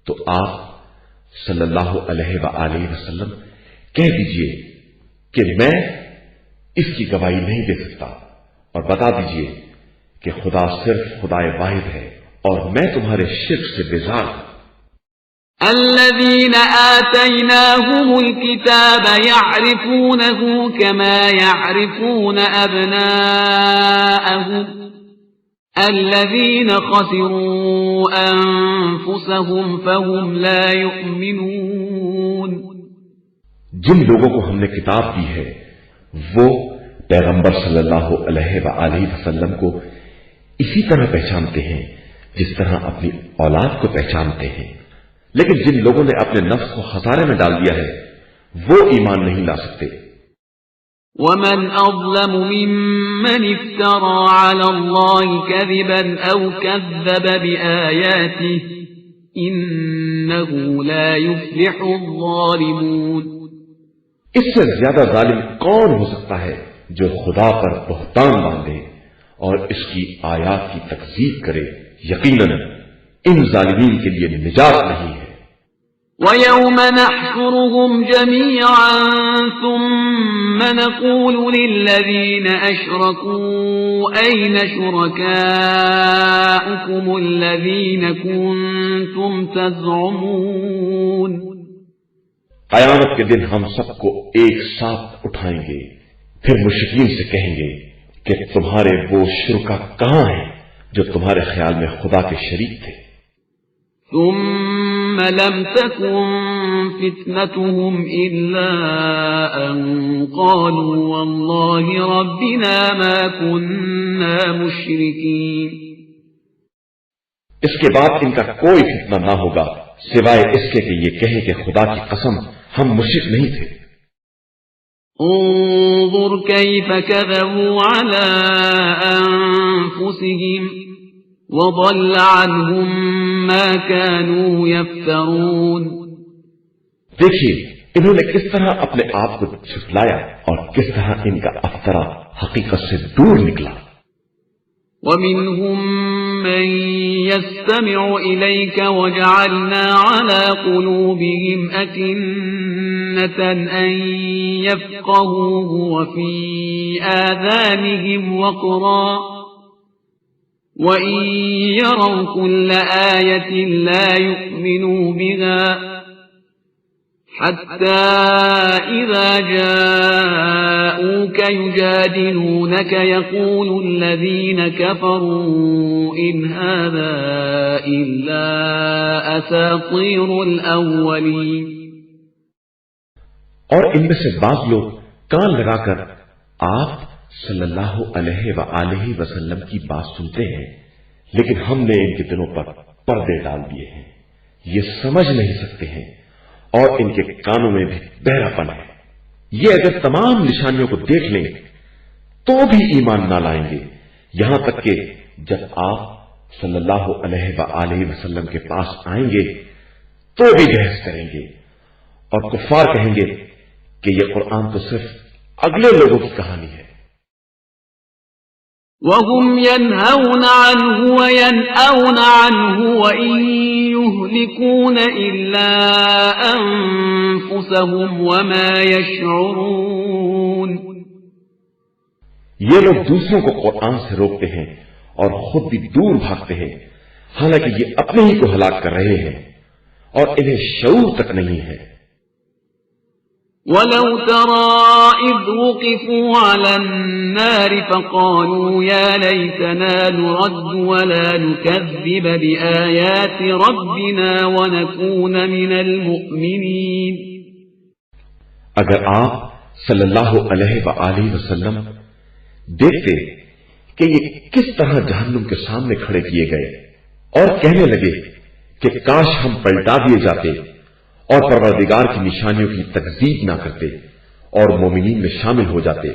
تو آپ صلی اللہ علیہ وآلہ وسلم کہہ دیجئے کہ میں اس کی گواہی نہیں دے سکتا، اور بتا دیجئے کہ خدا صرف خدا واحد ہے، اور میں تمہارے شرک سے بیزار ہوں۔ الذين آتيناهم الكتاب يعرفونه كما يعرفون أبناءهم الذين خسروا أنفسهم فهم لا يؤمنون۔ جن لوگوں کو ہم نے کتاب دی ہے وہ پیغمبر صلی اللہ علیہ وآلہ وسلم کو اسی طرح پہچانتے ہیں جس طرح اپنی اولاد کو پہچانتے ہیں، لیکن جن لوگوں نے اپنے نفس کو خسارے میں ڈال دیا ہے وہ ایمان نہیں لا سکتے۔ ومن أظلم ممن افترى على الله كذبا أو كذب بآياته إنه لا يفلح الظالمون۔ اس سے زیادہ ظالم کون ہو سکتا ہے جو خدا پر بہتان باندھے اور اس کی آیات کی تکذیب کرے؟ یقیناً ان ظالمین کے لیے نجات نہیں ہے۔ وَيَوْمَ نَحْشُرُهُمْ جَمِيعًا ثُمَّ نَقُولُ لِلَّذِينَ أَشْرَكُوا أَيْنَ شُرَكَاؤُكُمُ الَّذِينَ كُنتُمْ تَزْعُمُونَ۔ قیامت کے دن ہم سب کو ایک ساتھ اٹھائیں گے، پھر مشرکین سے کہیں گے کہ تمہارے وہ شرکا کہاں ہیں جو تمہارے خیال میں خدا کے شریک تھے؟ ثم لم تكن فتنتهم إلا أن قالوا والله ربنا ما كنا مشركين۔ اس کے بعد ان کا کوئی فتنہ نہ ہوگا سوائے اس کے کہ یہ کہے کہ خدا کی قسم ہم مشرک نہیں تھے۔ انظر كيف كذبوا على أنفسهم وضل عنهم ما كانوا يفترون۔ دیکھیے انہوں نے کس طرح اپنے آپ کو جھٹلایا اور کس طرح ان کا افطرا حقیقت سے دور نکلا۔ ومنهم من يستمع إليك وجعلنا على قلوبهم أكنة أن يفقهوه وفي آذانهم وقرا وَإِن يَرَوْا كُلَّ آيَةٍ لَا يُؤْمِنُوا بِهَا حَتَّى إِذَا جَاءُوكَ يُجَادِلُونَكَ يَقُولُ الَّذِينَ كَفَرُوا إِنْ هَذَا إِلَّا أَسَاطِيرُ الْأَوَّلِينَ۔ اور ان میں سے بعض لوگ کان لگا کر آپ صلی اللہ علیہ وآلہ وسلم کی بات سنتے ہیں، لیکن ہم نے ان کے دلوں پر پردے ڈال دیے ہیں، یہ سمجھ نہیں سکتے ہیں اور ان کے کانوں میں بھی بہرا پن ہے۔ یہ اگر تمام نشانیوں کو دیکھ لیں تو بھی ایمان نہ لائیں گے، یہاں تک کہ جب آپ صلی اللہ علیہ وآلہ وسلم کے پاس آئیں گے تو بھی بحث کریں گے، اور کفار کہیں گے کہ یہ قرآن تو صرف اگلے لوگوں کی کہانی ہے۔ وَهُمْ يَنْهَوْنَ عَنْهُ وَيَنْأَوْنَ عَنْهُ وَإِنْ يُهْلِكُونَ إِلَّا أَنفُسَهُمْ وَمَا يَشْعُرُونَ۔ یہ لوگ دوسروں کو قرآن سے روکتے ہیں اور خود بھی دور بھاگتے ہیں، حالانکہ یہ اپنے ہی کو ہلاک کر رہے ہیں اور انہیں شعور تک نہیں ہے۔ وَلَوْ تَرَى إِذْ وُقِفُوا عَلَى النَّارِ فَقَالُوا يَا لَيْتَنَا نُرَدُّ وَلَا نُكَذِّبَ بِآيَاتِ رَبِّنَا وَنَكُونَ مِنَ الْمُؤْمِنِينَ۔ اگر آپ صلی اللہ علیہ وآلہ وسلم دیکھتے کہ یہ کس طرح جہنم کے سامنے کھڑے کیے گئے اور کہنے لگے کہ کاش ہم پلٹا دیے جاتے اور پروردگار کی نشانیوں کی تکذیب نہ کرتے اور مومنین میں شامل ہو جاتے۔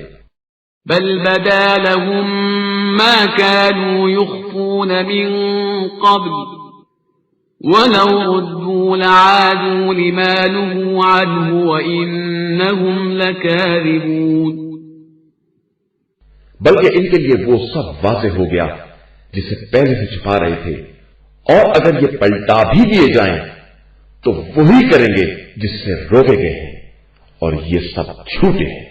بل بدا لهم ما كانوا يخفون من قبل ولو ردوا لعادوا لما نهوا عنه وإنهم لكاذبون۔ بلکہ ان کے لیے وہ سب واضح ہو گیا جسے پہلے سے چھپا رہے تھے، اور اگر یہ پلٹا بھی دیے جائیں تو وہی کریں گے جس سے روکے گئے ہیں، اور یہ سب جھوٹے ہیں۔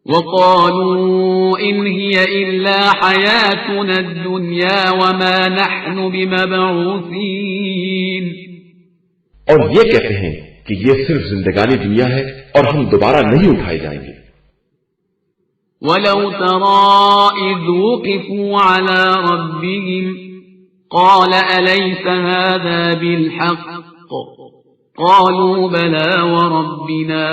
وقالوا إن هي إلا حياتنا الدنيا وما نحن بمبعوثين۔ اور یہ کہتے ہیں کہ یہ صرف زندگانی دنیا ہے اور ہم دوبارہ نہیں اٹھائے جائیں گے۔ ولو ترى إذ وقفوا على ربهم قال أليس هذا بالحق قالوا بلى وربنا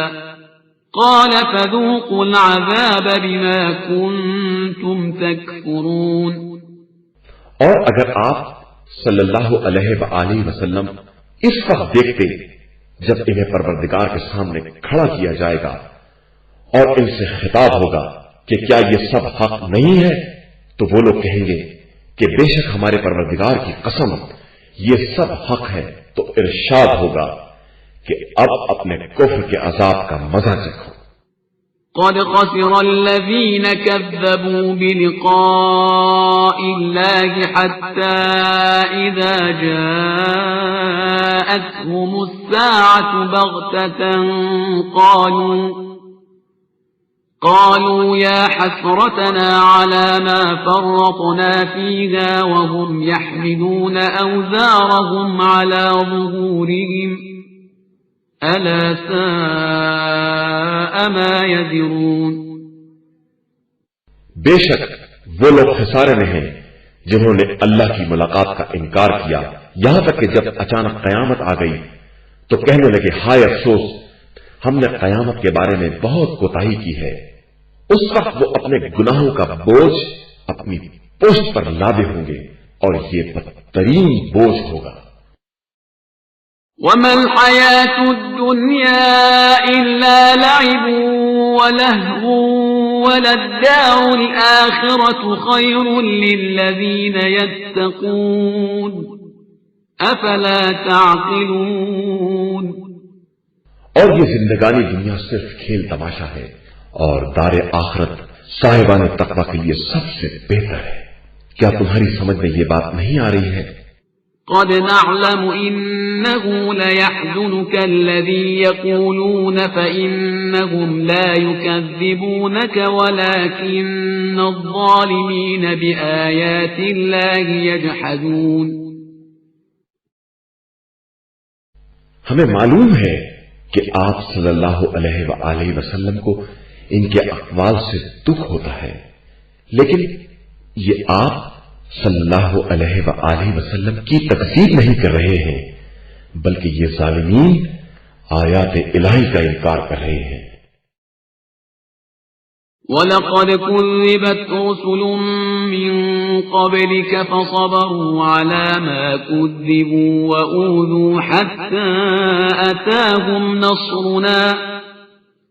قال فذوقوا العذاب بما كنتم تكفرون۔ اور اگر آپ صلی اللہ علیہ وآلہ وسلم اس وقت دیکھتے جب انہیں پروردگار کے سامنے کھڑا کیا جائے گا اور ان سے خطاب ہوگا کہ کیا یہ سب حق نہیں ہے، تو وہ لوگ کہیں گے کہ بے شک ہمارے پروردگار کی قسم یہ سب حق ہے، تو ارشاد ہوگا کہ اب اپنے کفر کے عذاب کا مزہ چکھو۔ قد خسر الذين كذبوا بلقاء الله حتى إذا جاءتهم الساعة بغتة قالوا يا حسرتنا على ما فرطنا فيها وهم يحملون أوزارهم على ظهورهم ألا ساء ما يزرون۔ بے شک وہ لوگ خسارے میں ہیں جنہوں نے اللہ کی ملاقات کا انکار کیا، یہاں تک کہ جب اچانک قیامت آ گئی تو کہنے لگے ہائے افسوس، ہم نے قیامت کے بارے میں بہت کوتاہی کی ہے۔ اس وقت وہ اپنے گناہوں کا بوجھ اپنی پشت پر لادے ہوں گے، اور یہ بدترین بوجھ ہوگا۔ وما الحياة الدنيا إلا لعب ولهو وللدار الآخرة خير للذين يتقون أفلا تعقلون۔ اور یہ زندگانی دنیا صرف کھیل تماشا ہے، اور دار آخرت صاحبان تقوی کے لیے سب سے بہتر ہے۔ کیا تمہاری سمجھ میں یہ بات نہیں آ رہی ہے؟ قد نعلم إنه ليحزنك الذي يقولون فإنهم لا يكذبونك ولكن الظالمين بآيات الله يجحدون۔ ہمیں معلوم ہے کہ آپ صلی اللہ علیہ وآلہ وسلم کو ان کے اقوال سے دکھ ہوتا ہے، لیکن یہ آپ صلی اللہ علیہ وآلہ وسلم کی تکذیب نہیں کر رہے ہیں، بلکہ یہ ظالمین آیات الہی کا انکار کر رہے ہیں۔ وَلَقَدْ كُذِّبَتْ رُسُلٌ مِّن قَبْلِكَ فَصَبَرُوا عَلَى مَا كُذِّبُوا وَأُوذُوا حَتَّى أَتَاهُمْ نَصْرُنَا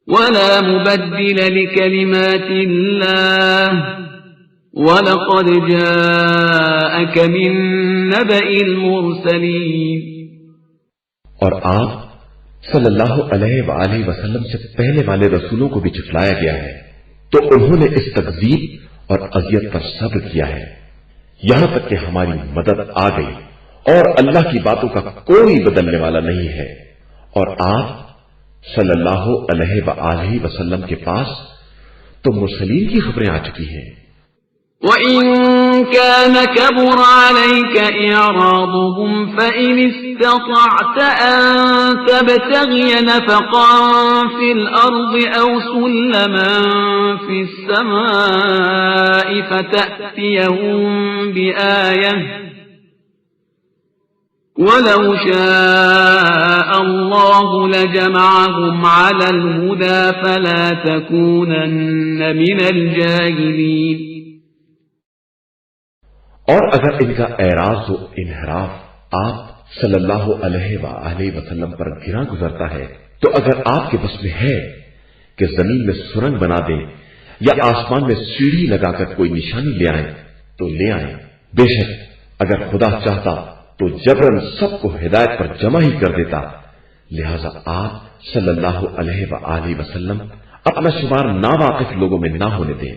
وَلَا مُبَدِّلَ لِكَلِمَاتِ اللَّهِ وَلَقَدْ جَاءَكَ مِن نَّبَإِ الْمُرْسَلِينَ۔ اور آپ صلی اللہ علیہ وآلہ وسلم سے پہلے والے رسولوں کو بھی جھٹلایا گیا ہے، تو انہوں نے اس تکذیب اور اذیت پر صبر کیا ہے، یہاں تک کہ ہماری مدد آ گئی، اور اللہ کی باتوں کا کوئی بدلنے والا نہیں ہے۔ اور آپ صلی اللہ علیہ وآلہ وسلم کے پاس تو مرسلین کی خبریں آ چکی ہیں۔ وَإِن كَانَ كَبُرَ عَلَيْكَ إِعْرَاضُهُمْ فَإِنِ اسْتَطَعْتَ أَن تَبْتَغِيَ نَفَقًا فِي الْأَرْضِ أَوْ سُلَّمًا فِي السَّمَاءِ فَتَأْتِيَهُم بِآيَةٍ وَلَوْ شَاءَ اللَّهُ لَجَمَعَهُمْ عَلَى الْهُدَى فَلَا تَكُونَنَّ مِنَ الْجَاهِلِينَ۔ اور اگر ان کا اعراض و انحراف آپ صلی اللہ علیہ وآلہ وسلم پر گرا گزرتا ہے تو اگر آپ کے بس میں ہے کہ زمین میں سرنگ بنا دیں یا آسمان میں سیڑھی لگا کر کوئی نشانی لے آئیں تو لے آئیں. بے شک اگر خدا چاہتا تو جبرن سب کو ہدایت پر جمع ہی کر دیتا. لہذا آپ صلی اللہ علیہ وآلہ وسلم اپنا شمار ناواقف لوگوں میں نہ ہونے دیں.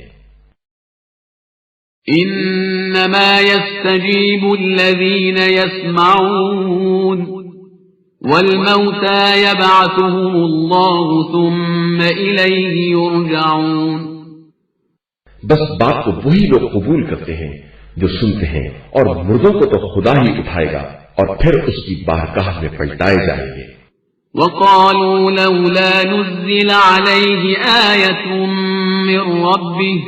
انما يستجيب الذين يسمعون والموتى يبعثهم الله ثم إليه يرجعون. بس بات کو وہی لوگ قبول کرتے ہیں جو سنتے ہیں، اور مردوں کو تو خدا ہی اٹھائے گا اور پھر اس کی بارگاہ میں پلٹائے جائیں گے. وقالوا لولا نزل عليه آية من ربه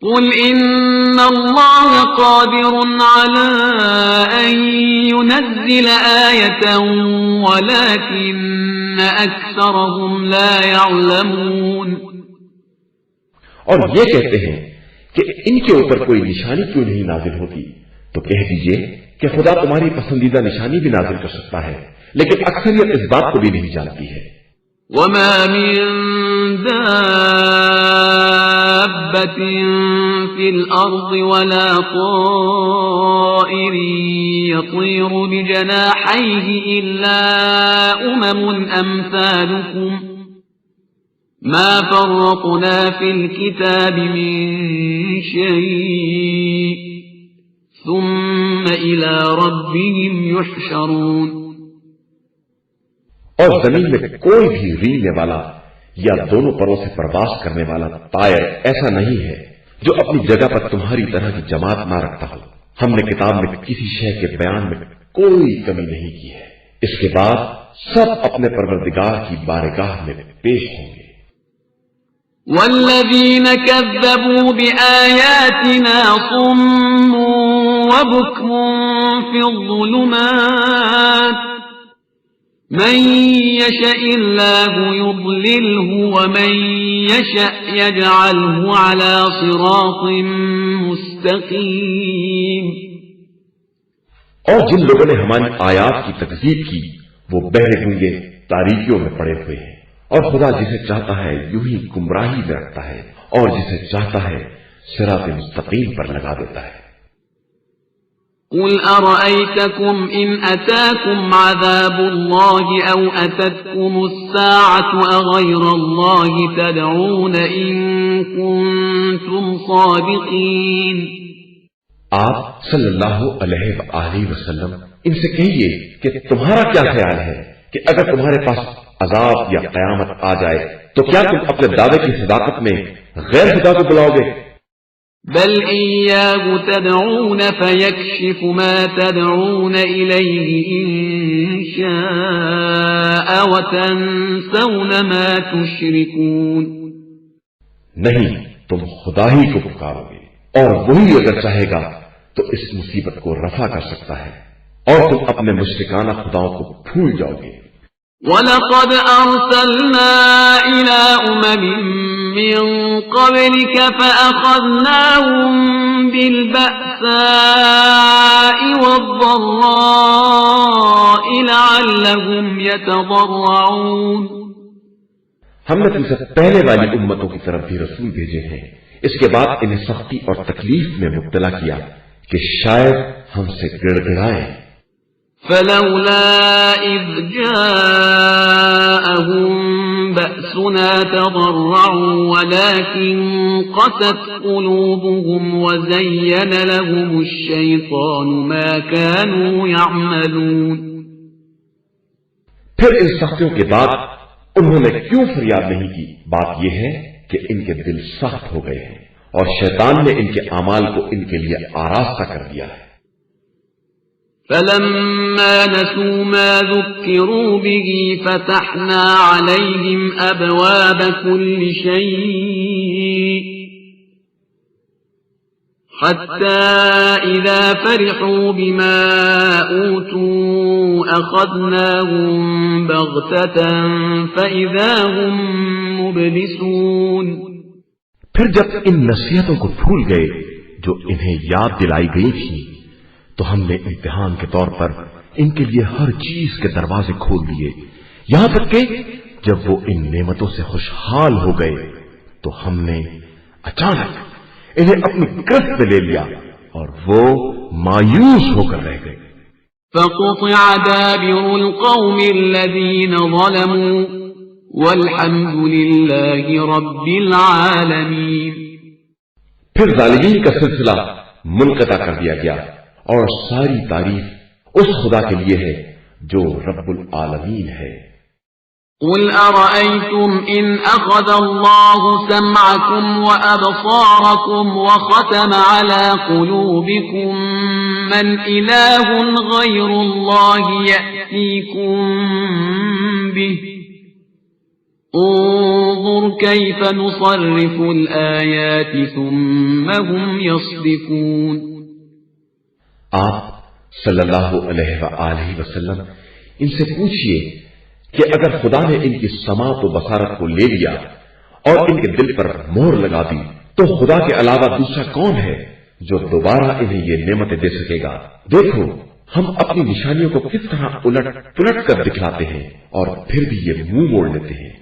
قل إن الله قادر على أن ينزل آية ولكن أكثرهم لا يعلمون. اور یہ کہتے ہیں کہ ان کے اوپر کوئی نشانی کیوں نہیں نازل ہوتی، تو کہہ دیجئے کہ خدا تمہاری پسندیدہ نشانی بھی نازل کر سکتا ہے، لیکن اکثریت اس بات کو بھی نہیں جانتی ہے. وما من دابة في الأرض ولا طائر يطير بجناحيه إلا أمثالكم ما فرطنا في الكتاب من شيء ثم إلى ربهم يحشرون. اور زمین میں کوئی بھی ریلنے والا یا دونوں پروں سے پرواز کرنے والا طائر ایسا نہیں ہے جو اپنی جگہ پر تمہاری طرح کی جماعت نہ رکھتا ہو. ہم نے کتاب میں کسی شے کے بیان میں کوئی کمی نہیں کی ہے. اس کے بعد سب اپنے پروردگار کی بارگاہ میں پیش ہوں گے. والذین کذبوا بآیاتنا صم وبکم فی الظلمات من يشاء الله يضلله ومن يشاء يجعله على صراط مستقيم. اور جن لوگوں نے ہماری آیات کی تکذیب کی وہ بہرے گنگے تاریکیوں میں پڑے ہوئے ہیں، اور خدا جسے چاہتا ہے یوں ہی گمراہی میں رکھتا ہے اور جسے چاہتا ہے صراط مستقیم پر لگا دیتا ہے. قل أرأيتكم إن أتاكم عذاب الله أو أتتكم الساعة أغير الله تدعون إن كنتم صادقين. آپ صلی اللہ علیہ وآلہ وسلم ان سے کہیے کہ تمہارا کیا خیال ہے کہ اگر تمہارے پاس عذاب یا قیامت آ جائے تو کیا تم اپنے دعوے کی صداقت میں غیر خدا کو بلاؤ گے؟ بل إياه تدعون فيكشف ما تدعون إليه إن شاء وتنسون ما تشركون. نہیں، تم خدا ہی کو پکارو گے اور وہی اگر چاہے گا تو اس مصیبت کو رفع کر سکتا ہے اور تم اپنے مشرکانہ خداؤں کو بھول جاؤ گے. وَلَقَدْ أَرْسَلْنَا إِلَىٰ أُمَمٍ مِّن قَبْلِكَ فَأَخَذْنَاهُم بِالْبَأْسَاءِ وَالضَّرَّاءِ لَعَلَّهُمْ يَتَضَرَّعُونَ. ہم نے تم سے پہلے والی امتوں کی طرف بھی رسول بھیجے ہیں، اس کے بعد انہیں سختی اور تکلیف میں مبتلا کیا کہ شاید ہم سے گڑ گڑائیں. فلولا إذ جاءهم بأسنا تضرعوا ولكن قست قلوبهم وزين لهم الشيطان ما كانوا يعملون. پھر ان سختیوں کے بعد انہوں نے کیوں فریاد نہیں کی؟ بات یہ ہے کہ ان کے دل سخت ہو گئے ہیں اور شیطان نے ان کے اعمال کو ان کے لیے آراستہ کر دیا ہے. فلما نسوا ما ذكروا به فتحنا عليهم أبواب كل شيء حتى إذا فرحوا بما أوتوا أخذناهم بغتة فإذا هم مبلسون. پھر جب ان نصیحتوں کو بھول گئے جو انہیں یاد دلائی گئی تھی تو ہم نے امتحان کے طور پر ان کے لیے ہر چیز کے دروازے کھول دیے، یہاں تک کہ جب وہ ان نعمتوں سے خوشحال ہو گئے تو ہم نے اچانک انہیں اپنی گرفت میں لے لیا اور وہ مایوس ہو کر رہ گئے۔ فقطع دابر القوم الذين ظلموا والحمد لله رب العالمين۔ پھر ظالمین کا سلسلہ منقطع کر دیا گیا اور ساری تعریف اس خدا کے لیے ہے جو رب العالمین ہے۔ قل أرأيتم إن أخذ الله سمعكم وأبصاركم وختم على قلوبكم من إله غير الله يأتيكم به انظر كيف نصرف الآيات ثم هم يصدفون۔ آپ صلی اللہ علیہ وآلہ وسلم ان سے پوچھئے کہ اگر خدا نے ان کی سماعت و بصارت کو لے لیا اور ان کے دل پر مہر لگا دی تو خدا کے علاوہ دوسرا کون ہے جو دوبارہ انہیں یہ نعمتیں دے سکے گا؟ دیکھو ہم اپنی نشانیوں کو کس طرح الٹ پلٹ کر دکھلاتے ہیں اور پھر بھی یہ منہ موڑ لیتے ہیں۔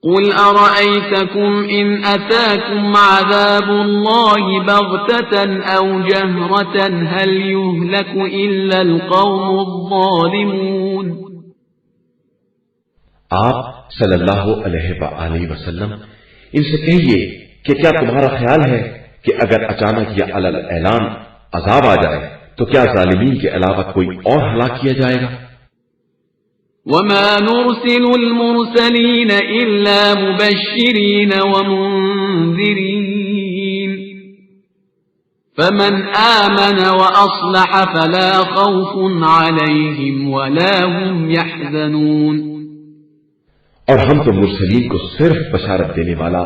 قل أرأيتكم إن أتاكم عذاب الله بغتة أو جهرة هل يهلك إلا القوم الظالمون۔ آپ صلی اللہ علیہ وآلہ وسلم ان سے کہیے کہ کیا تمہارا خیال ہے کہ اگر اچانک یا علل اعلان عذاب آ جائے تو کیا ظالمین کے علاوہ کوئی اور ہلاک کیا جائے گا؟ وما نرسل المرسلين إلا مبشرين ومنذرين فمن آمن وأصلح فلا خوف عليهم ولا هم يحزنون۔ اور ہم تو مرسلین کو صرف بشارت دینے والا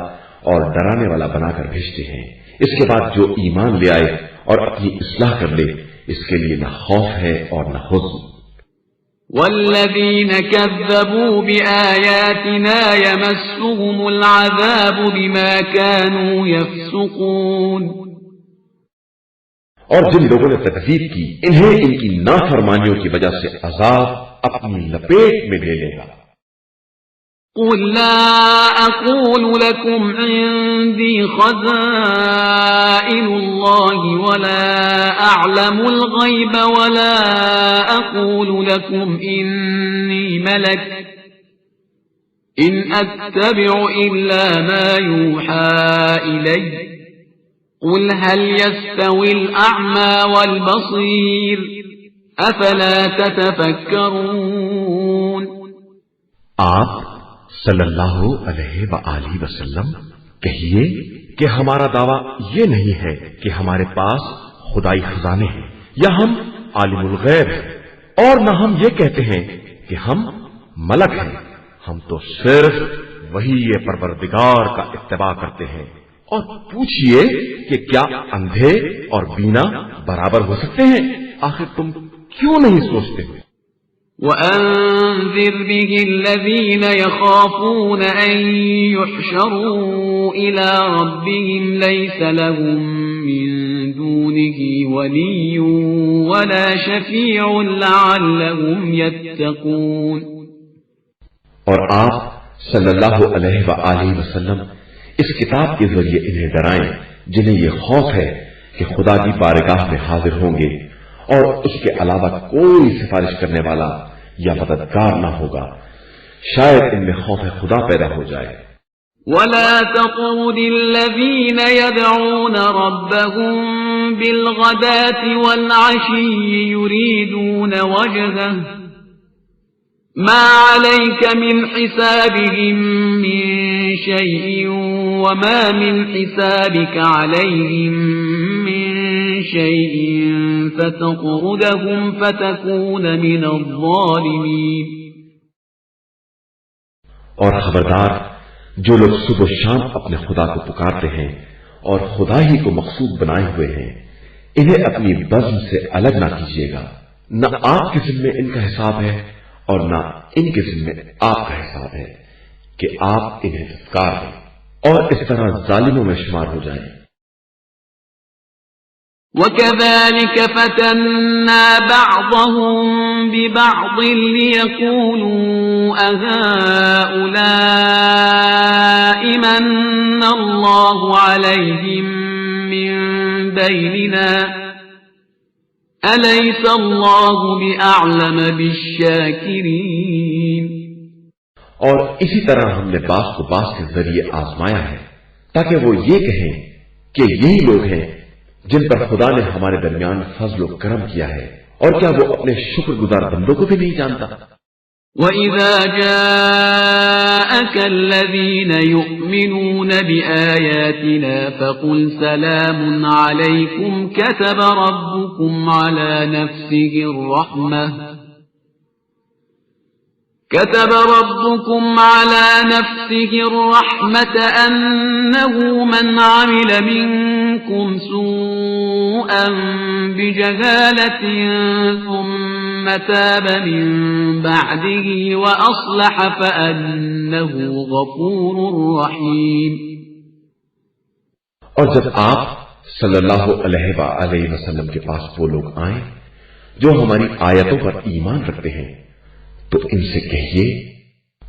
اور ڈرانے والا بنا کر بھیجتے ہیں، اس کے بعد جو ایمان لے آئے اور اپنی اصلاح کر لے اس کے لیے نہ خوف ہے اور نہ حزن۔ والذين كذبوا بآياتنا يمسهم العذاب بما كانوا يفسقون۔ اور جن لوگوں نے تکذیب کی انہیں ان کی نافرمانیوں کی وجہ سے عذاب اپنی لپیٹ میں لے لے گا۔ قل لا أقول لكم عندي خزائن الله ولا أعلم الغيب ولا أقول لكم إني ملك إن أتبع إلا ما يوحى إلي قل هل يستوي الأعمى والبصير أفلا تتفكرون۔ آپ صلی اللہ علیہ وآلہ وسلم کہیے کہ ہمارا دعویٰ یہ نہیں ہے کہ ہمارے پاس خدائی خزانے ہیں یا ہم عالم الغیب ہیں، اور نہ ہم یہ کہتے ہیں کہ ہم ملک ہیں، ہم تو صرف وہی پروردگار کا اتباع کرتے ہیں۔ اور پوچھئے کہ کیا اندھے اور بینا برابر ہو سکتے ہیں؟ آخر تم کیوں نہیں سوچتے؟ وأنذر به الذين يخافون أن يحشروا إلى ربهم ليس لهم من دونه ولي ولا شفيع لعلهم يتقون۔ اور آپ صلی اللہ علیہ وآلہ وسلم اس کتاب کے ذریعے انہیں ڈرائیں جنہیں یہ خوف ہے کہ خدا کی بارگاہ میں حاضر ہوں گے اور اس کے علاوہ کوئی سفارش کرنے والا یا مددگار نہ ہوگا، شاید ان میں خوف خدا پیدا ہو جائے۔ ولا تطرد الذين يدعون ربهم بالغداة والعشي يريدون وجهه ما عليك من حسابهم من شيء وما من حسابك عليهم من شيء فتطردهم فتكون من الظالمين۔ اور خبردار جو لوگ صبح و شام اپنے خدا کو پکارتے ہیں اور خدا ہی کو مقصود بنائے ہوئے ہیں انہیں اپنی بزم سے الگ نہ کیجیے گا، نہ آپ کے ذمہ ان کا حساب ہے اور نہ ان کے ذمہ آپ کا حساب ہے کہ آپ انہیں ستکار دیں اور اس طرح ظالموں میں شمار ہو جائیں۔ وَكَذَلِكَ فَتَنَّا بَعْضَهُم بِبَعْضٍ لِيَقُولُوا أَهَؤُلَاءِ مَنَّ اللَّهُ عَلَيْهِم مِّن بَيْنِنَا أَلَيْسَ اللَّهُ بِأَعْلَمَ بِالشَّاكِرِينَ۔ اور اسی طرح ہم نے بعض کو بعض کے ذریعے آزمایا ہے تاکہ وہ یہ کہیں کہ یہی لوگ ہیں جن پر خدا نے ہمارے درمیان فضل و کرم کیا ہے، اور کیا وہ اپنے شکر گزار بندوں کو بھی نہیں جانتا؟ وَإِذَا جَاءَكَ الَّذِينَ يُؤْمِنُونَ بِآيَاتِنَا فَقُلْ سَلَامٌ عَلَيْكُمْ كَتَبَ رَبُّكُمْ عَلَى نفسه الرحمة أنه من عمل منكم سوءا بجهالة ثم تاب من بعده وأصلح فأنه غفور رحيم۔ اور جب آپ صلی اللہ علیہ وآلہ وسلم کے پاس وہ لوگ آئیں جو ہماری آیتوں پر ایمان رکھتے ہیں تو ان سے کہیے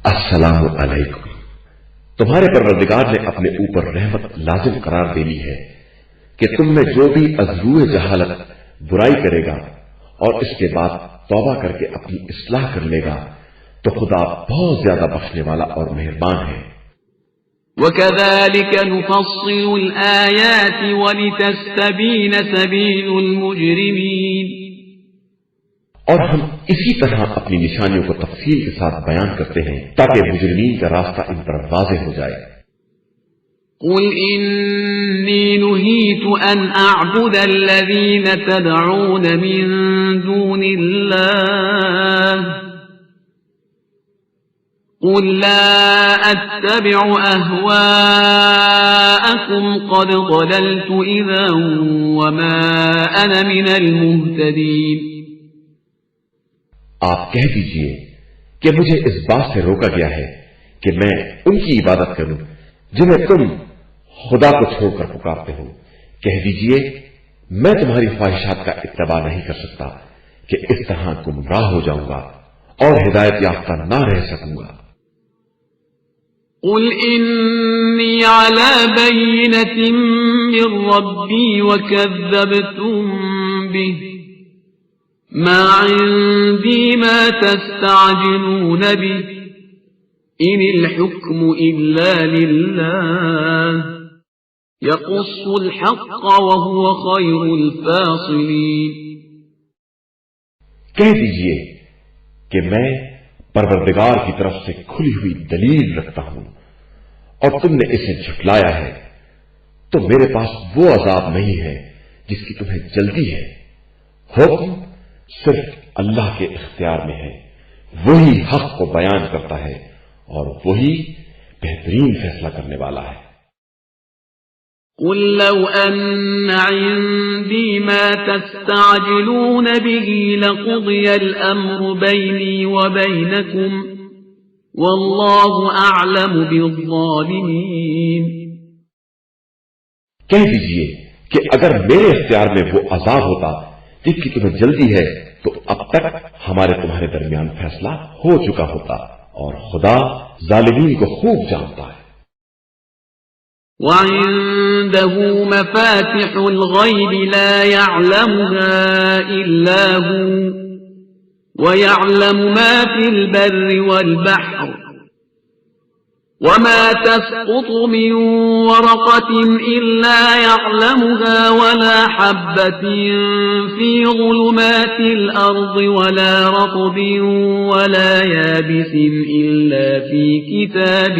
السلام علیکم، تمہارے پروردگار نے اپنے اوپر رحمت لازم قرار دے لی ہے کہ تم میں جو بھی از روئے جہالت برائی کرے گا اور اس کے بعد توبہ کر کے اپنی اصلاح کر لے گا تو خدا بہت زیادہ بخشنے والا اور مہربان ہے۔ وَكَذَلِكَ نُفَصِّلُ الْآيَاتِ وَلِتَسْتَبِينَ سَبِيلُ الْمُجْرِمِينَ۔ اور ہم اسی طرح اپنی نشانیوں کو تفصیل کے ساتھ بیان کرتے ہیں تاکہ مجرمین کا راستہ ان پر واضح ہو جائے۔ قُلْ إِنِّي نُهِيتُ أَنْ أَعْبُدَ الَّذِينَ تَدْعُونَ مِن دُونِ اللَّهِ قُلْ لَا أَتَّبِعُ أَهْوَاءَكُمْ قَدْ ضَلَلْتُ إِذًا وَمَا أَنَا مِنَ الْمُهْتَدِينَ۔ آپ کہہ دیجئے کہ مجھے اس بات سے روکا گیا ہے کہ میں ان کی عبادت کروں جنہیں تم خدا کو چھوڑ کر پکارتے ہو۔ کہہ دیجئے میں تمہاری خواہشات کا اتباع نہیں کر سکتا کہ اس طرح گمراہ ہو جاؤں گا اور ہدایت یافتہ نہ رہ سکوں گا۔ قل إني على بينة من ربي وكذبتم به ما عندي ما تستعجلون به إن الحكم إلا لله يقص الحق وهو خير الفاصلين۔ کہہ دیجئے کہ میں پروردگار کی طرف سے کھلی ہوئی دلیل رکھتا ہوں اور تم نے اسے جھٹلایا ہے تو میرے پاس وہ عذاب نہیں ہے جس کی تمہیں جلدی ہے۔ حکم صرف اللہ کے اختیار میں ہے، وہی حق کو بیان کرتا ہے اور وہی بہترین فیصلہ کرنے والا ہے۔ قل لو أن عندي ما تستعجلون به لقضي الأمر بيني وبينكم والله أعلم بالظالمين۔ کہہ دیجئے کہ اگر میرے اختیار میں وہ عذاب ہوتا جس کی تمہیں جلدی ہے تو اب تک ہمارے تمہارے درمیان فیصلہ ہو چکا ہوتا اور خدا ظالمین کو خوب جانتا ہے۔ وعنده مفاتح الغيب لا يعلمها إلا هو ويعلم ما في البر والبحر وما تسقط من ورقة إلا يعلمها ولا حبة في ظلمات الأرض ولا رطب ولا يابس إلا في كتاب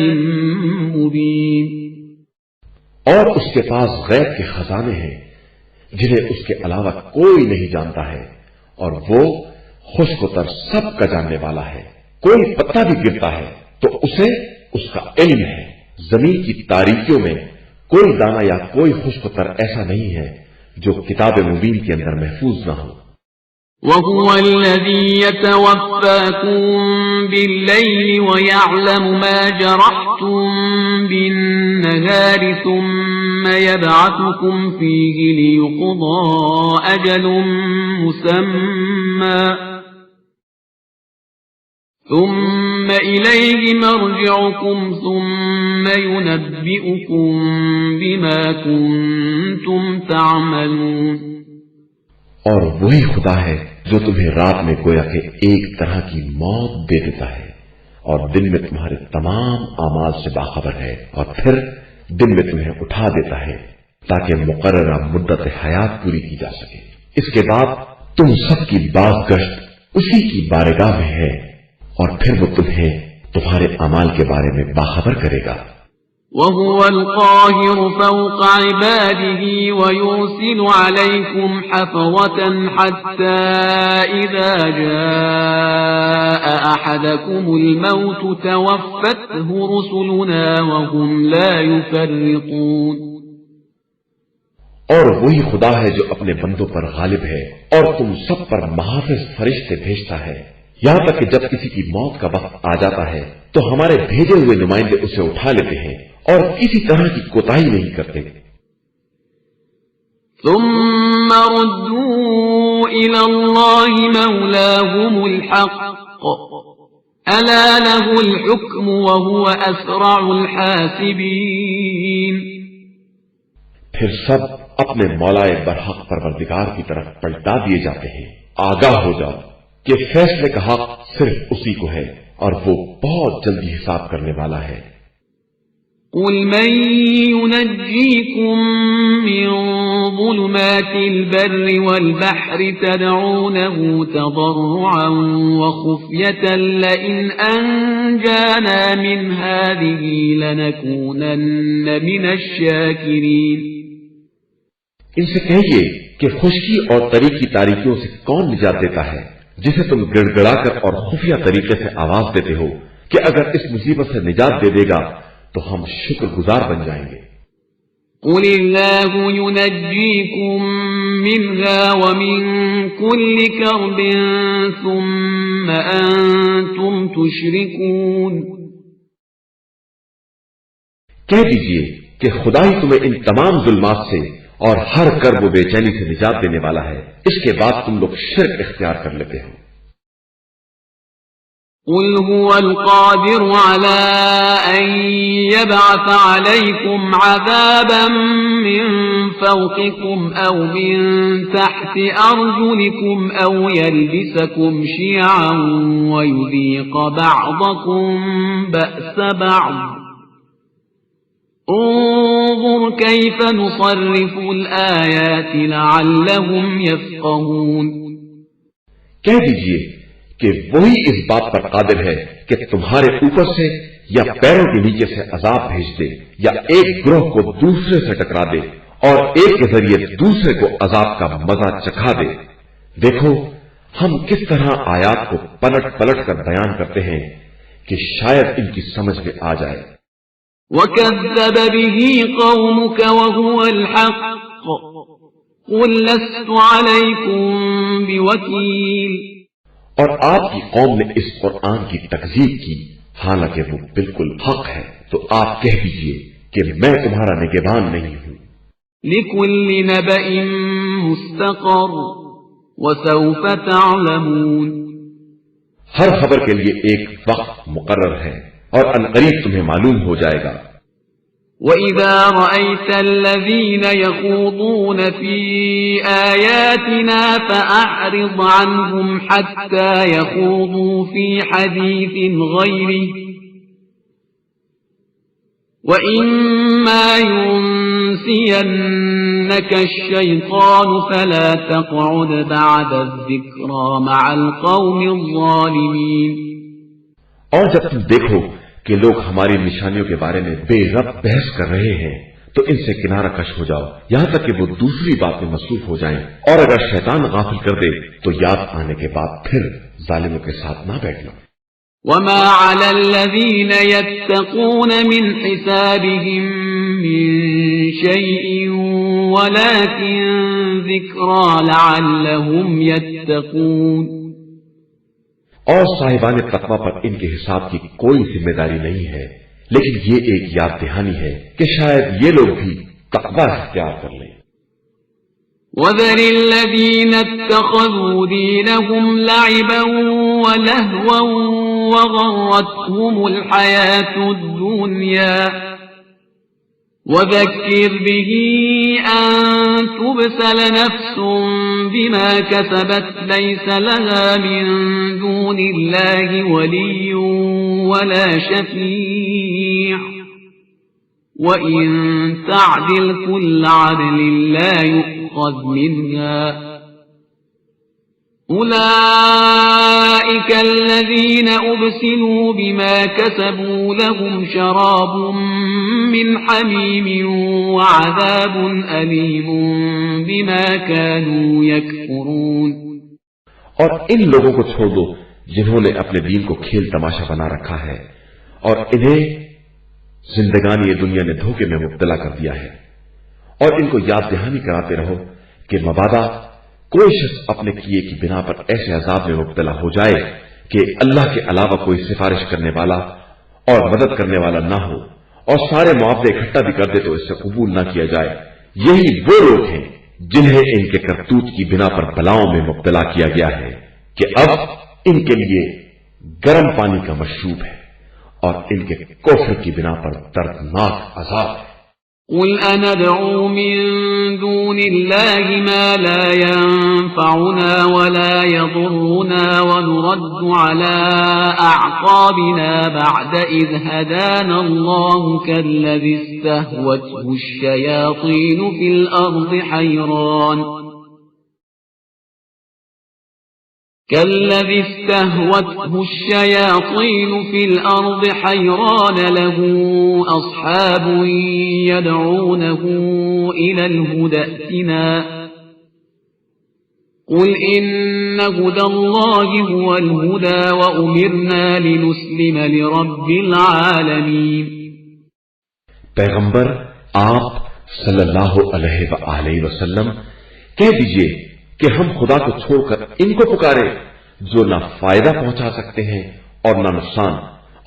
مبين۔ اور اس کے پاس غیب کے خزانے ہیں جنہیں اس کے علاوہ کوئی نہیں جانتا ہے اور وہ خشک و تر سب کا جاننے والا ہے۔ کوئی پتا بھی گرتا ہے تو اسے اس کا علم ہے۔ زمین کی تاریکیوں میں کوئی دانہ یا کوئی خشک و تر ایسا نہیں ہے جو کتاب مبین کے اندر محفوظ نہ ہو۔ وَهُوَ الَّذِي يَتَوَفَّاكُم بِاللَّيْلِ وَيَعْلَمُ مَا جَرَحْتُم بِالنَّهَارِ ثُمَّ يبعثكم فيه ليقضى أجل مسمى ثم إليه مرجعكم ثم ينبئكم بما كنتم تعملون. اور وہی خدا ہے جو تمہیں رات میں گویا کہ ایک طرح کی موت دے دیتا ہے اور دن میں تمہارے تمام اعمال سے باخبر ہے، اور پھر دن میں تمہیں اٹھا دیتا ہے تاکہ مقررہ مدت حیات پوری کی جا سکے. اس کے بعد تم سب کی باز گشت اسی کی بارگاہ میں ہے اور پھر وہ تمہیں تمہارے اعمال کے بارے میں باخبر کرے گا. وهو القاهر فوق عباده ويرسل عليكم حفظة حتى إذا جاء أحدكم الموت توفته رسلنا وهم لا يفرطون. اور وہی خدا ہے جو اپنے بندوں پر غالب ہے اور تم سب پر محافظ فرشتے بھیجتا ہے، یہاں تک کہ جب کسی کی موت کا وقت آ جاتا ہے تو ہمارے بھیجے ہوئے نمائندے اسے اٹھا لیتے ہیں اور کسی طرح کی کوتاہی نہیں کرتے. ثم ردوا إلى الله مولاهم الحق ألا له الحكم وهو أسرع الحاسبين. پھر سب اپنے مولا برحق پروردگار کی طرف پلٹا دیے جاتے ہیں. آگاہ ہو جاؤ کہ فیصلے کا حق صرف اسی کو ہے اور وہ بہت جلدی حساب کرنے والا ہے. قل من ينجيكم من ظلمات البر والبحر تدعونه تضرعا وخفية لئن أنجانا من هذه لنكونن من الشاكرين. ان سے کہیے کہ خشکی اور طری کی تاریکیوں سے کون نجات دیتا ہے جسے تم گڑ گڑا کر اور خفیہ طریقے سے آواز دیتے ہو کہ اگر اس مصیبت سے نجات دے دے گا تو ہم شکر گزار بن جائیں گے. قل الله ينجيكم منها ومن كل كرب ثم أنتم تشركون. کہہ دیجئے کہ خدا ہی تمہیں ان تمام ظلمات سے اور ہر کرب و بے چینی سے نجات دینے والا ہے، اس کے بعد تم لوگ شرک اختیار کر لیتے ہو. قل هو القادر على أن يبعث عليكم عذابا من فوقكم أو من تحت أرجلكم أو يلبسكم شيعا ويذيق بعضكم بأس بعض انظر كيف نصرف الآيات لعلهم يفقهون. کہہ دیجئے کہ وہی اس بات پر قادر ہے کہ تمہارے اوپر سے یا پیروں کے نیچے سے عذاب بھیج دے یا ایک گروہ کو دوسرے سے ٹکرا دے اور ایک کے ذریعے دوسرے کو عذاب کا مزہ چکھا دے. دیکھو ہم کس طرح آیات کو پلٹ پلٹ کر بیان کرتے ہیں کہ شاید ان کی سمجھ میں آ جائے. وَكَذَّبَ بِهِ قَوْمُكَ وَهُوَ الْحَقُّ قُلْ لَسْتُ عَلَيْكُمْ بِوَكِيلٍ. اور آپ کی قوم نے اس قرآن کی تکذیب کی حالانکہ وہ بالکل حق ہے، تو آپ کہہ دیجئے کہ میں تمہارا نگہبان نہیں ہوں. لِكُلِّ نَبَإٍ مُسْتَقَرٌّ وَسَوْفَ تَعْلَمُونَ. ہر خبر کے لیے ایک وقت مقرر ہے اور عنقریب تمہیں معلوم ہو جائے گا. وَإِذَا رَأَيْتَ الَّذِينَ يَخُوضُونَ فِي آيَاتِنَا فَأَعْرِضْ عَنْهُمْ حَتَّى يَخُوضُوا فِي حَدِيثٍ غَيْرِهِ وَإِمَّا يُنْسِيَنَّكَ الشَّيْطَانُ فَلَا تَقْعُدْ بَعْدَ الذِّكْرَى مَعَ الْقَوْمِ الظَّالِمِينَ. اور جب تم دیکھو کہ لوگ ہماری نشانیوں کے بارے میں بے رب بحث کر رہے ہیں تو ان سے کنارہ کش ہو جاؤ یہاں تک کہ وہ دوسری بات میں مصروف ہو جائیں، اور اگر شیطان غافل کر دے تو یاد آنے کے بعد پھر ظالموں کے ساتھ نہ بیٹھنا. وَمَا عَلَى الَّذِينَ يَتَّقُونَ مِنْ حِسَابِهِمْ مِنْ شَيْءٍ وَلَكِنْ ذِكْرَى لَعَلَّهُمْ يَتَّقُونَ. اور صاحبان تقوی پر ان کے حساب کی کوئی ذمہ داری نہیں ہے، لیکن یہ ایک یاد دہانی ہے کہ شاید یہ لوگ بھی تقوی اختیار کر لیں۔ وذر الذين اتخذوا دينهم لعبا ولهوا وغرتهم الحياة الدنيا وذكر به أن تبسل نفس بما كسبت ليس لها من دون الله ولي ولا شفيع وإن تعدل كل عدل لا يؤخذ منها أولئك الذين أبسلوا بما كسبوا لهم شراب من حميم وعذاب أليم بما كانوا يكفرون۔ اور ان لوگوں کو چھوڑ دو جنہوں نے اپنے دین کو کھیل تماشا بنا رکھا ہے اور انہیں زندگانی یہ دنیا نے دھوکے میں مبتلا کر دیا ہے، اور ان کو یاد دہانی کراتے رہو کہ مبادا کوئی شخص اپنے کیے کی بنا پر ایسے عذاب میں مبتلا ہو جائے کہ اللہ کے علاوہ کوئی سفارش کرنے والا اور مدد کرنے والا نہ ہو، اور سارے معاوضے اکٹھا بھی کر دے تو اس سے قبول نہ کیا جائے۔ یہی وہ لوگ ہیں جنہیں ان کے کرتوت کی بنا پر بلاؤں میں مبتلا کیا گیا ہے کہ اب ان کے لیے گرم پانی کا مشروب ہے اور ان کے کفر کی بنا پر دردناک عذاب ہے۔ قل أندعو من دون الله ما لا ينفعنا ولا يضرنا ونرد على أعقابنا بعد إذ هدانا الله كالذي استهوته الشياطين في الأرض حيران له أصحاب يدعونه إلى الهدى ائتنا قل إن هدى الله هو الهدى وأمرنا لنسلم لرب العالمين۔ پیغمبر آپ صلی اللہ علیہ وآلہ وسلم کہہ دیجئے کہ ہم خدا کو چھوڑ کر ان کو پکارے جو نہ فائدہ پہنچا سکتے ہیں اور نہ نقصان،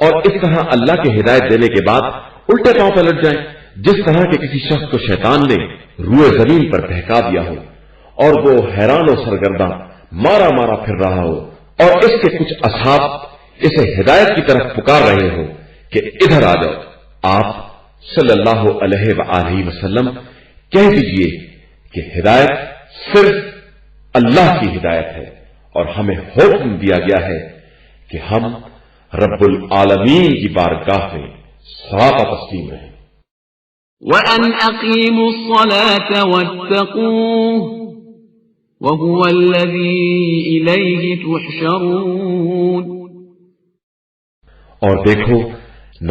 اور اس طرح اللہ کے ہدایت دینے کے بعد الٹے پاؤں پلٹ جائیں جس طرح کے کسی شخص کو شیطان نے روئے زمین پر بہکا دیا ہو اور وہ حیران و سرگرداں مارا مارا پھر رہا ہو، اور اس کے کچھ اصحاب اسے ہدایت کی طرف پکار رہے ہو کہ ادھر آ جاؤ۔ آپ صلی اللہ علیہ وآلہ وسلم کہہ دیجئے کہ ہدایت صرف اللہ کی ہدایت ہے اور ہمیں حکم دیا گیا ہے کہ ہم رب العالمین کی بارگاہ میں سراپا تسلیم رہیں۔ وَأَنْ أَقِيمُوا الصَّلَاةَ وَاتَّقُوهُ وَهُوَ الَّذِي إِلَيْهِ تُحْشَرُونَ۔ اور دیکھو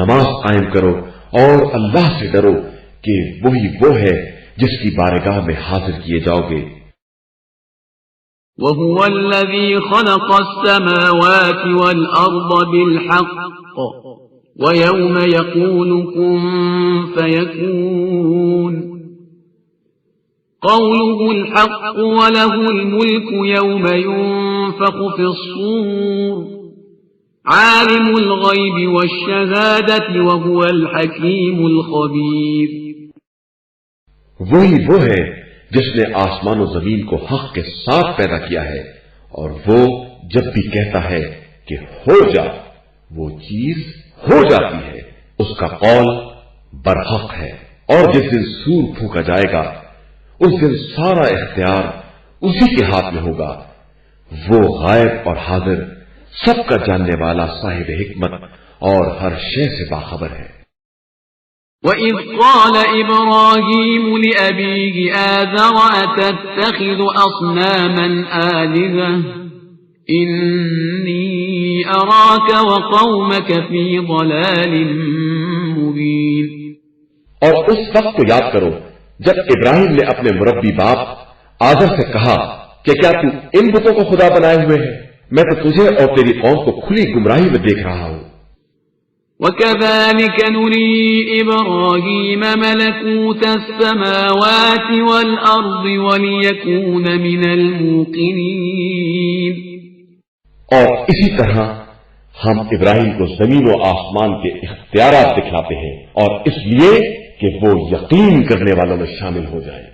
نماز قائم کرو اور اللہ سے ڈرو کہ وہی وہ ہے جس کی بارگاہ میں حاضر کیے جاؤ گے۔ وَهُوَ الَّذِي خَلَقَ السَّمَاوَاتِ وَالْأَرْضَ بِالْحَقِّ وَيَوْمَ يَقُولُ كُن فَيَكُونُ قَوْلُهُ الْحَقُّ وَلَهُ الْمُلْكُ يَوْمَ يُنفَخُ فِي الصُّورِ عَالِمُ الْغَيْبِ وَالشَّهَادَةِ وَهُوَ الْحَكِيمُ الْخَبِيرُ۔ وہی وہ ہے جس نے آسمان و زمین کو حق کے ساتھ پیدا کیا ہے، اور وہ جب بھی کہتا ہے کہ ہو جا وہ چیز ہو جاتی ہے، اس کا قول برحق ہے۔ اور جس دن سور پھونکا جائے گا اس دن سارا اختیار اسی کے ہاتھ میں ہوگا، وہ غائب اور حاضر سب کا جاننے والا صاحب حکمت اور ہر شے سے باخبر ہے۔ وَإِذْ قَالَ إِبْرَاهِيمُ لِأَبِيهِ آزَرَ أَتَتَّخِذُ أَصْنَامًا آلِهَةً إِنِّي أَرَاكَ وَقَوْمَكَ فِي ضَلَالٍ مُبِينٍ۔ اور اس وقت کو یاد کرو جب ابراہیم نے اپنے مربی باپ آزر سے کہا کہ کیا تو ان بتوں کو خدا بنائے ہوئے ہے؟ میں تو تجھے اور تیری قوم کو کھلی گمراہی میں دیکھ رہا ہوں۔ وَكَذَلِكَ نُرِي إِبْرَاهِيمَ مَلَكُوتَ السَّمَاوَاتِ وَالْأَرْضِ وَلِيَكُونَ مِنَ الْمُوقِنِينَ۔ اور اسی طرح ہم ابراہیم کو زمین و آسمان کے اختیارات دکھلاتے ہیں، اور اس لیے کہ وہ یقین کرنے والوں میں شامل ہو جائے۔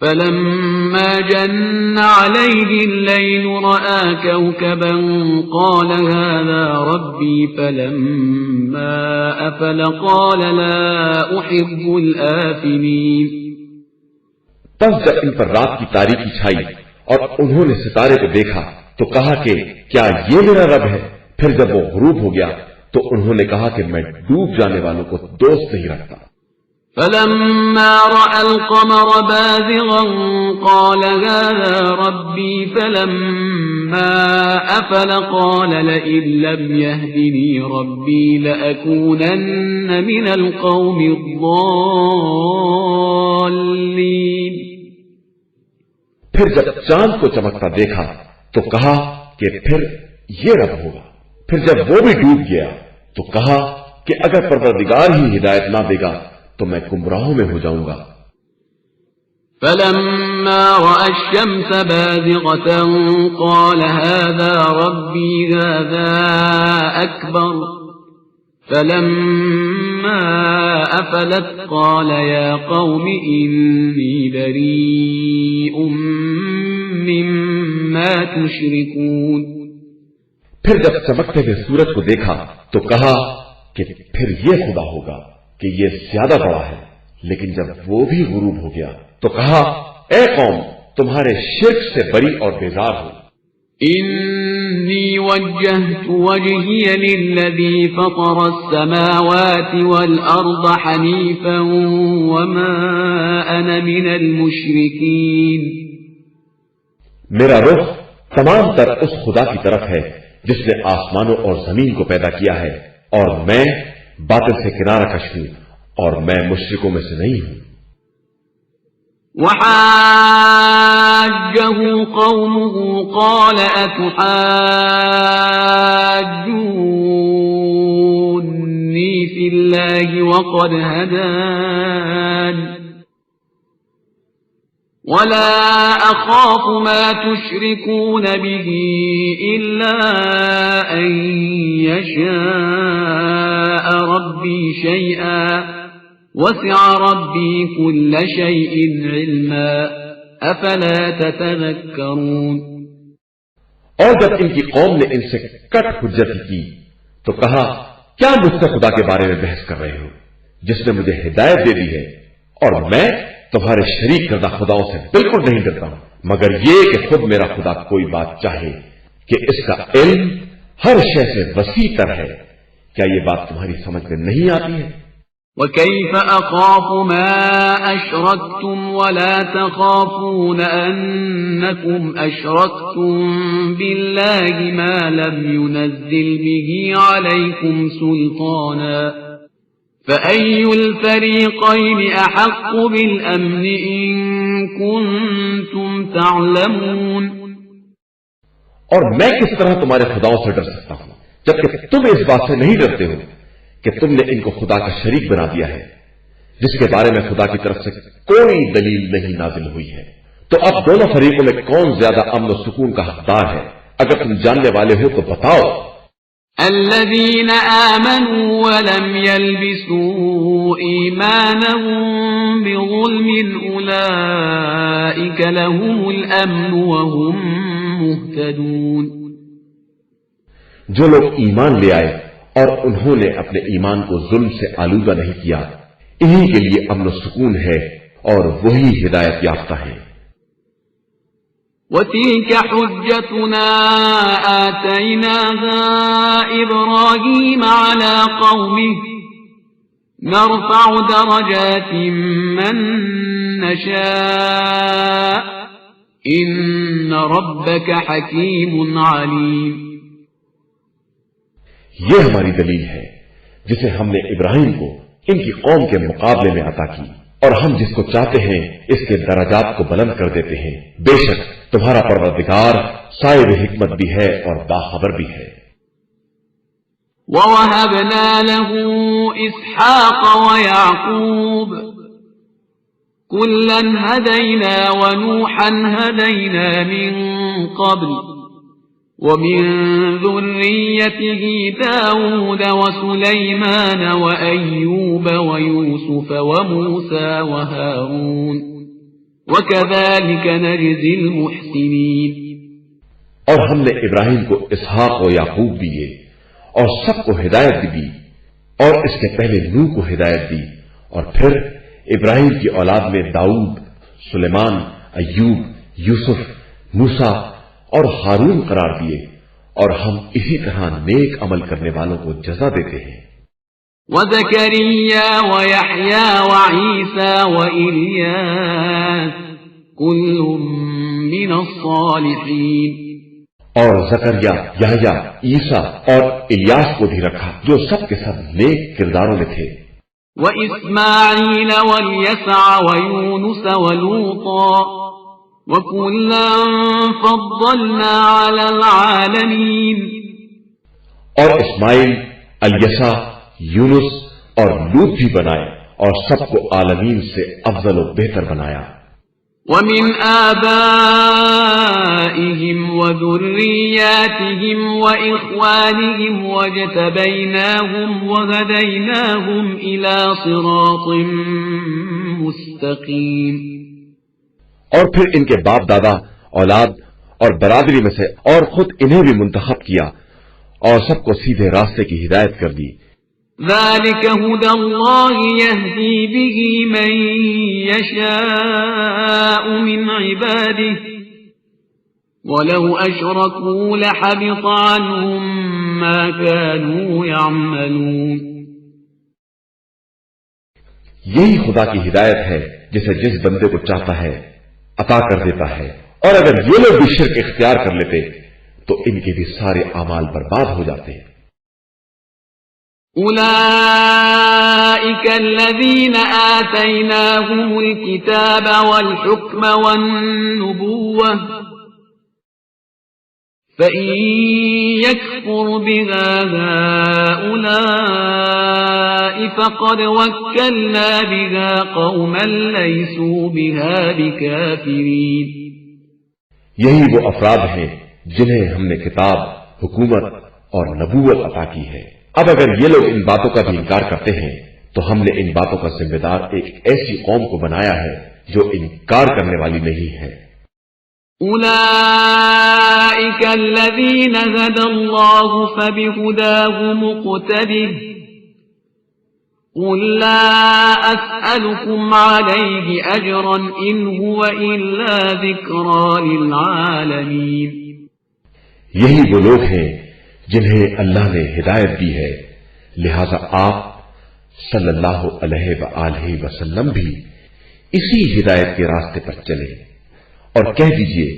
فلما جن عليه الليل رأى كوكبا قال هذا ربي فلما أفل قال لا أحب الآفلين۔ تب جب ان پر رات کی تاریکی چھائی اور انہوں نے ستارے کو دیکھا تو کہا کہ کیا یہ میرا رب ہے؟ پھر جب وہ غروب ہو گیا تو انہوں نے کہا کہ میں ڈوب جانے والوں کو دوست نہیں رکھتا۔ فلما رأى القمر بازغا قال هذا ربي فلما أفل قال لئن لم يهدني ربي لأكونن من القوم الضالين۔ پھر جب چاند کو چمکتا دیکھا تو کہا کہ پھر یہ رب ہوگا۔ پھر جب وہ بھی ڈوب گیا تو کہا کہ اگر پروردگار ہی ہدایت نہ دے گا تو میں گمراہوں میں ہو جاؤں گا۔ فلما رأى الشمس بازغة قال هذا ربي هذا أكبر فلما أفلت قال يا قوم إني بريء مما تشركون۔ پھر جب چمکتے ہوئے سورج کو دیکھا تو کہا کہ پھر یہ خدا ہوگا کہ یہ زیادہ بڑا ہے، لیکن جب وہ بھی غروب ہو گیا تو کہا اے قوم تمہارے شرک سے بری اور بیزار ہو۔ انی وجہت وجہی للذی فطر السماوات والارض حنیفا وما انا من المشرکین۔ میرا رخ تمام تر اس خدا کی طرف ہے جس نے آسمانوں اور زمین کو پیدا کیا ہے، اور میں باطل سے کنارہ کش ہوں اور میں مشرکوں میں سے نہیں ہوں۔ وحاجه قومه قال أتحاجوني في الله وقد هدان ولا أخاف ما تشركون به إلا أن يشاء ربي شيئا وسع ربي كل شيء علما أفلا تتذكرون۔ اور جب ان کی قوم نے ان سے کٹ حجت کی تو کہا کیا مجھ سے خدا کے بارے میں بحث کر رہے ہو جس نے مجھے ہدایت دے دی ہے، اور میں تمہارے شریک کردہ خداؤں سے بالکل نہیں ڈرتا ہوں مگر یہ کہ خود میرا خدا کوئی بات چاہے کہ اس کا علم ہر شے سے وسیع تر ہے۔ کیا یہ بات تمہاری سمجھ میں نہیں آتی ہے؟ وكيف أخاف ما أشركتم ولا تخافون أنكم أشركتم بالله ما لم ينزل به عليكم سلطانا فأي الفريقين أحق بالأمن إن كنتم تعلمون۔ اور میں کس طرح تمہارے خداؤں سے ڈر سکتا ہوں جبکہ تم اس بات سے نہیں ڈرتے ہو کہ تم نے ان کو خدا کا شریک بنا دیا ہے جس کے بارے میں خدا کی طرف سے کوئی دلیل نہیں نازل ہوئی ہے۔ تو اب دونوں فریقوں میں کون زیادہ امن و سکون کا حقدار ہے؟ اگر تم جاننے والے ہو تو بتاؤ۔ الذين آمنوا ولم يلبسوا إيمانهم بظلم أولئك لهم الأمن وهم مهتدون۔ جو لوگ ایمان لے آئے اور انہوں نے اپنے ایمان کو ظلم سے آلودہ نہیں کیا، انہی کے لیے امن و سکون ہے اور وہی ہدایت یافتہ ہیں۔ وَتِلْكَ حُجَّتُنَا آتَيْنَاهَا إِبْرَاهِيمَ عَلَى قَوْمِهِ نَرْفَعُ دَرَجَاتٍ مَّن نَّشَاءُ إِنَّ رَبَّكَ حَكِيمٌ عَلِيمٌ۔ یہ ہماری دلیل ہے جسے ہم نے ابراہیم کو ان کی قوم کے مقابلے میں عطا کی، اور ہم جس کو چاہتے ہیں اس کے درجات کو بلند کر دیتے ہیں۔ بے شک تمہارا پروردگار صاحب حکمت بھی ہے اور باخبر بھی ہے۔ وَوَهَبْنَا لَهُ إِسْحَاقَ وَيَعْقُوبَ كُلًّا هَدَيْنَا وَنُوحًا هَدَيْنَا مِن قَبْلُ ومن ذريته داود وسليمان وأيوب ويوسف وموسى وهارون وكذلك نجزي المحسنين۔ اور ہم نے ابراہیم کو اسحاق و یعقوب دیے اور سب کو ہدایت دی، اور اس کے پہلے نوح کو ہدایت دی، اور پھر ابراہیم کی اولاد میں داؤد، سلیمان، ایوب، یوسف، موسیٰ اور ہارون قرار دیے، اور ہم اسی طرح نیک عمل کرنے والوں کو جزا دیتے ہیں۔ وزكريا ويحيى وعيسى وإلياس كل من الصالحين۔ اور زکریا، یحییٰ، عیسیٰ اور الیاس کو بھی رکھا جو سب کے سب نیک کرداروں میں تھے۔ وإسماعيل واليسع ويونس ولوطا وكلا فضلنا على العالمين۔ اور اسماعیل، الیسع، یونس اور لوط بھی بنائے اور سب کو عالمین سے افضل و بہتر بنایا۔ ومن آبائهم وذرياتهم وإخوانهم واجتبيناهم وهديناهم إلى صراط مستقيم۔ اور پھر ان کے باپ دادا، اولاد اور برادری میں سے اور خود انہیں بھی منتخب کیا اور سب کو سیدھے راستے کی ہدایت کر دی۔ ذلك هدى الله يهدي به من يشاء من عباده ولو أشركوا لحبط عنهم ما كانوا يعملون۔ یہی خدا کی ہدایت ہے جسے جس بندے کو چاہتا ہے عطا کر دیتا ہے، اور اگر یہ لوگ بھی شرک اختیار کر لیتے تو ان کے بھی سارے اعمال برباد ہو جاتے ہیں۔ أولئك الذين آتيناهم الكتاب والحكم والنبوة فإن يكفر بها هؤلاء فقد وكلنا بها قوما ليسوا بها بكافرين۔ یہی وہ افراد ہیں جنہیں ہم نے کتاب، حکومت اور نبوت عطا کی ہے۔ اب اگر یہ لوگ ان باتوں کا بھی انکار کرتے ہیں تو ہم نے ان باتوں کا ذمہ دار ایک ایسی قوم کو بنایا ہے جو انکار کرنے والی نہیں ہے۔ أولئك الذين هدى الله فبهداه مقتده قل لا أسألكم عليه أجرا إن هو إلا ذكرى للعالمين۔ یہی وہ لوگ ہیں جنہیں اللہ نے ہدایت دی ہے، لہذا آپ صلی اللہ علیہ وآلہ وسلم بھی اسی ہدایت کے راستے پر چلیں، اور کہہ دیجئے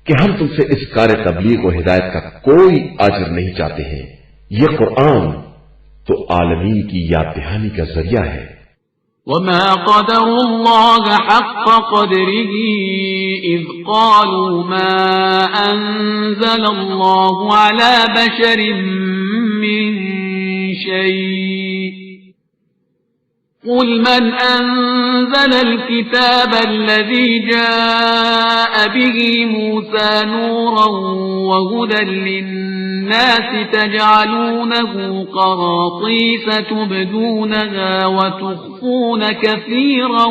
کہ ہم تم سے اس کار تبلیغ و ہدایت کا کوئی اجر نہیں چاہتے ہیں، یہ قرآن تو عالمین کی یاد دہانی کا ذریعہ ہے۔ وما قدر الله حق قدره إذ قالوا ما أنزل الله على بشر من شيء قل من أنزل الكتاب الذي جاء به موسى نورا وهدى للناس تجعلونه قراطيس تبدونها وتخفون كثيرا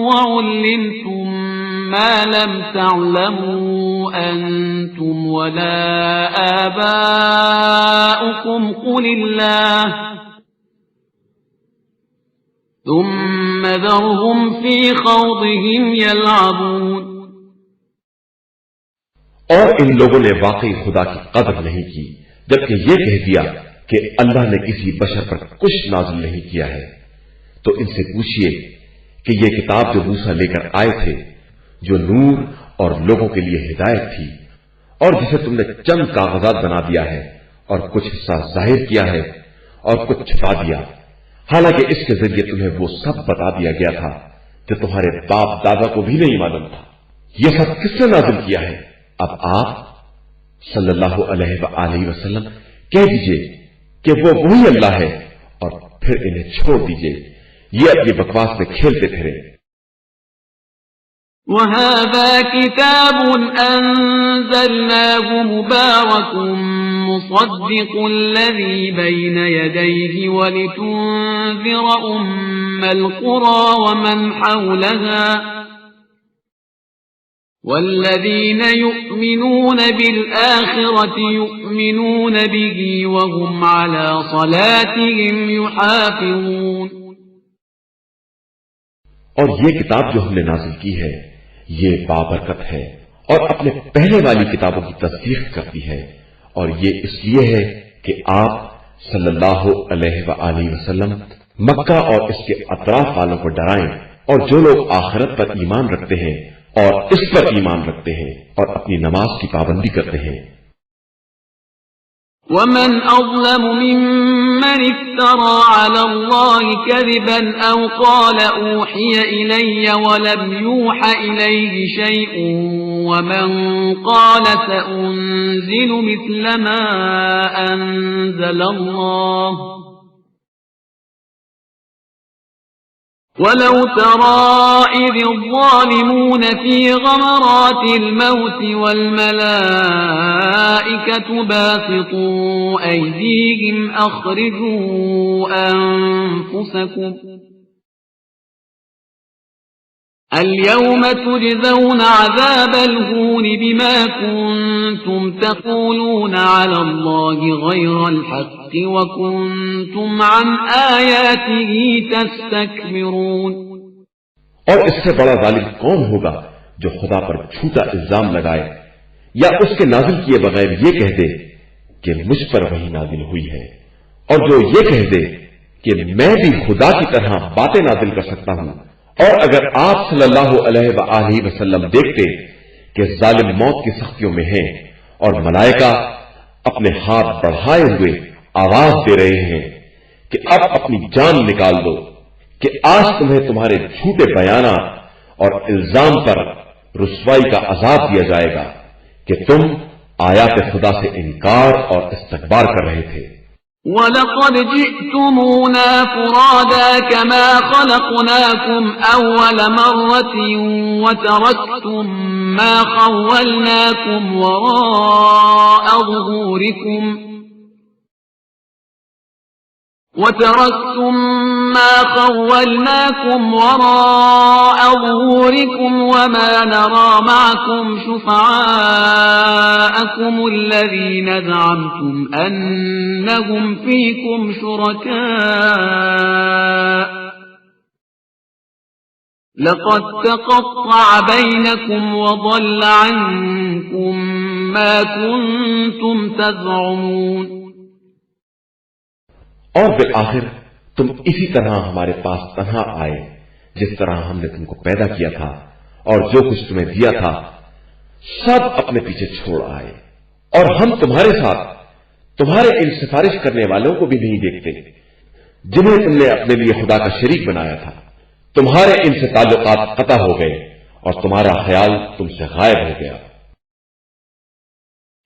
وعلمتم ما لم تعلموا أنتم ولا آباؤكم قل الله ثم ذرهم في خوضهم يلعبون۔ اور ان لوگوں نے واقعی خدا کی قدر نہیں کی جبکہ یہ کہہ دیا کہ اللہ نے کسی بشر پر کچھ نازل نہیں کیا ہے، تو ان سے پوچھئے کہ یہ کتاب جو موسیٰ لے کر آئے تھے، جو نور اور لوگوں کے لیے ہدایت تھی، اور جسے تم نے چند کاغذات بنا دیا ہے اور کچھ حصہ ظاہر کیا ہے اور کچھ چھپا دیا، حالانکہ اس کے ذریعے تمہیں وہ سب بتا دیا گیا تھا جو تمہارے باپ دادا کو بھی نہیں معلوم تھا۔ یہ سب کس نے نازل کیا ہے؟ اب آپ صلی اللہ علیہ وآلہ وسلم کہہ دیجئے کہ وہ وہی اللہ ہے، اور پھر انہیں چھوڑ دیجئے، یہ اپنی بکواس میں کھیلتے پھرے۔ وهذا كتاب أنزلناه مبارك مصدق الذي بين يديه ولتنذر أم القرى ومن حولها والذين يؤمنون بالآخرة يؤمنون به وهم على صلاتهم يحافظون. اور یہ کتاب جو ہم نے نازل کی ہے یہ بابرکت ہے اور اپنے پہلے والی کتابوں کی تصدیق کرتی ہے، اور یہ اس لیے ہے کہ آپ صلی اللہ علیہ وآلہ وسلم مکہ اور اس کے اطراف والوں کو ڈرائیں، اور جو لوگ آخرت پر ایمان رکھتے ہیں اور اس پر ایمان رکھتے ہیں اور اپنی نماز کی پابندی کرتے ہیں. ومن أظلم ممن افترى على الله كذبا أو قال أوحي إلي ولم يوح إليه شيء ومن قال سأنزل مثل ما أنزل الله ولو ترى إذ الظالمون في غمرات الموت والملائكة باسطوا أيديهم أخرجوا أنفسكم اليوم تجزون عذاب الهون بما كنتم تقولون على الله غير الحق وكنتم عن آياته تستكبرون. اور اس سے بڑا ظالم کون ہوگا جو خدا پر جھوٹا الزام لگائے یا اس کے نازل کیے بغیر یہ کہہ دے کہ مجھ پر وہی نازل ہوئی ہے، اور جو یہ کہہ دے کہ میں بھی خدا کی طرح باتیں نازل کر سکتا ہوں. اور اگر آپ صلی اللہ علیہ وآلہ وسلم دیکھتے کہ ظالم موت کی سختیوں میں ہیں اور ملائکہ اپنے ہاتھ بڑھائے ہوئے آواز دے رہے ہیں کہ اب اپنی جان نکال دو، کہ آج تمہیں تمہارے جھوٹے بیانات اور الزام پر رسوائی کا عذاب دیا جائے گا کہ تم آیات خدا سے انکار اور استکبار کر رہے تھے. وَلَقَدْ جِئْتُمُونَا فُرَادَى كَمَا خَلَقْنَاكُمْ أَوَّلَ مَرَّةٍ وَتَرَكْتُمْ مَا خَوَّلْنَاكُمْ وَرَاءَ ظُهُورِكُمْ وَمَا نَرَى مَعَكُمْ شُفَعَاءَكُمُ الَّذِينَ زَعَمْتُمْ أَنَّهُمْ فِيكُمْ شُرَكَاءُ لَقَدْ تَقَطَّعَ بَيْنَكُمْ وَضَلَّ عَنكُمْ مَا كُنتُمْ تَزْعُمُونَ. اور بالآخر تم اسی طرح ہمارے پاس تنہا آئے جس طرح ہم نے تم کو پیدا کیا تھا، اور جو کچھ تمہیں دیا تھا سب اپنے پیچھے چھوڑ آئے، اور ہم تمہارے ساتھ تمہارے ان سفارش کرنے والوں کو بھی نہیں دیکھتے جنہیں تم نے اپنے لیے خدا کا شریک بنایا تھا. تمہارے ان سے تعلقات قطع ہو گئے اور تمہارا خیال تم سے غائب ہو گیا.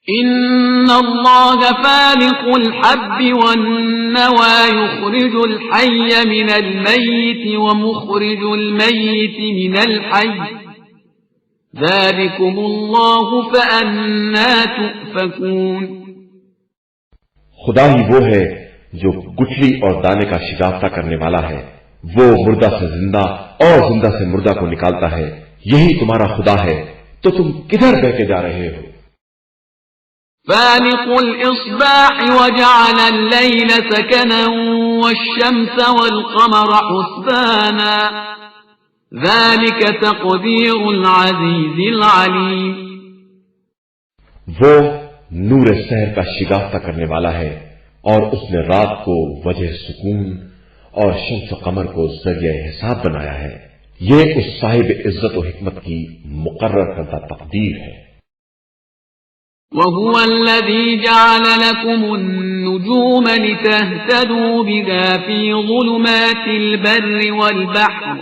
إن الله فالق الحب والنوى يخرج الحي من الميت ومخرج الميت من الحي ذلكم الله فأنا تؤفكون. خدا ہی وہ ہے جو گٹھلی اور دانے کا شگافتہ کرنے والا ہے، وہ مردہ سے زندہ اور زندہ سے مردہ کو نکالتا ہے. یہی تمہارا خدا ہے، تو تم کدھر بہتے جا رہے ہو؟ فالق الإصباح وجعل الليل سكنا والشمس والقمر حسبانا ذلك تقدير العزيز العليم. وہ نور سحر کا شگافتہ کرنے والا ہے، اور اس نے رات کو وجہ سکون اور شمس و قمر کو ذریعہ حساب بنایا ہے. یہ اس صاحب عزت و حکمت کی مقرر کردہ تقدیر ہے. وهو الذي جعل لكم النجوم لتهتدوا بها في ظلمات البر والبحر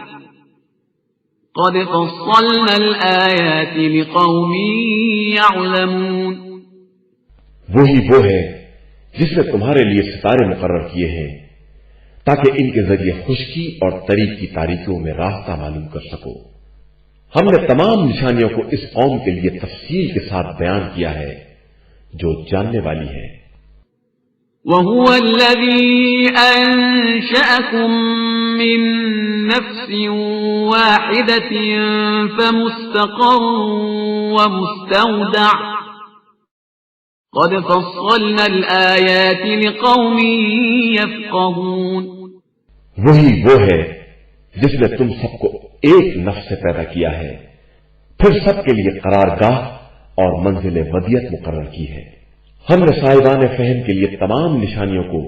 قد فصلنا الآيات لقوم يعلمون. وہی وہ ہے جس نے تمہارے لیے ستارے مقرر کیے ہیں تاکہ ان کے ذریعے خشکی اور طریق کی تاریکیوں میں راستہ معلوم کر سکو. ہم نے تمام نشانیوں کو اس قوم کے لیے تفصیل کے ساتھ بیان کیا ہے جو جاننے والی ہے۔ وَهُوَ الَّذِي أَنشَأَكُم مِّن نَّفْسٍ وَاحِدَةٍ فَمُسْتَقَرٌّ وَمُسْتَوْدَعٌ قَدْ فَصَّلْنَا الْآيَاتِ لِقَوْمٍ يَفْقَهُونَ وہی وہ ہے جس نے تم سب کو ایک نفس سے پیدا کیا ہے، پھر سب کے لیے قرارگاہ اور منزل ودیت مقرر کی ہے۔ ہم نے صاحبان فہم کے لیے تمام نشانیوں کو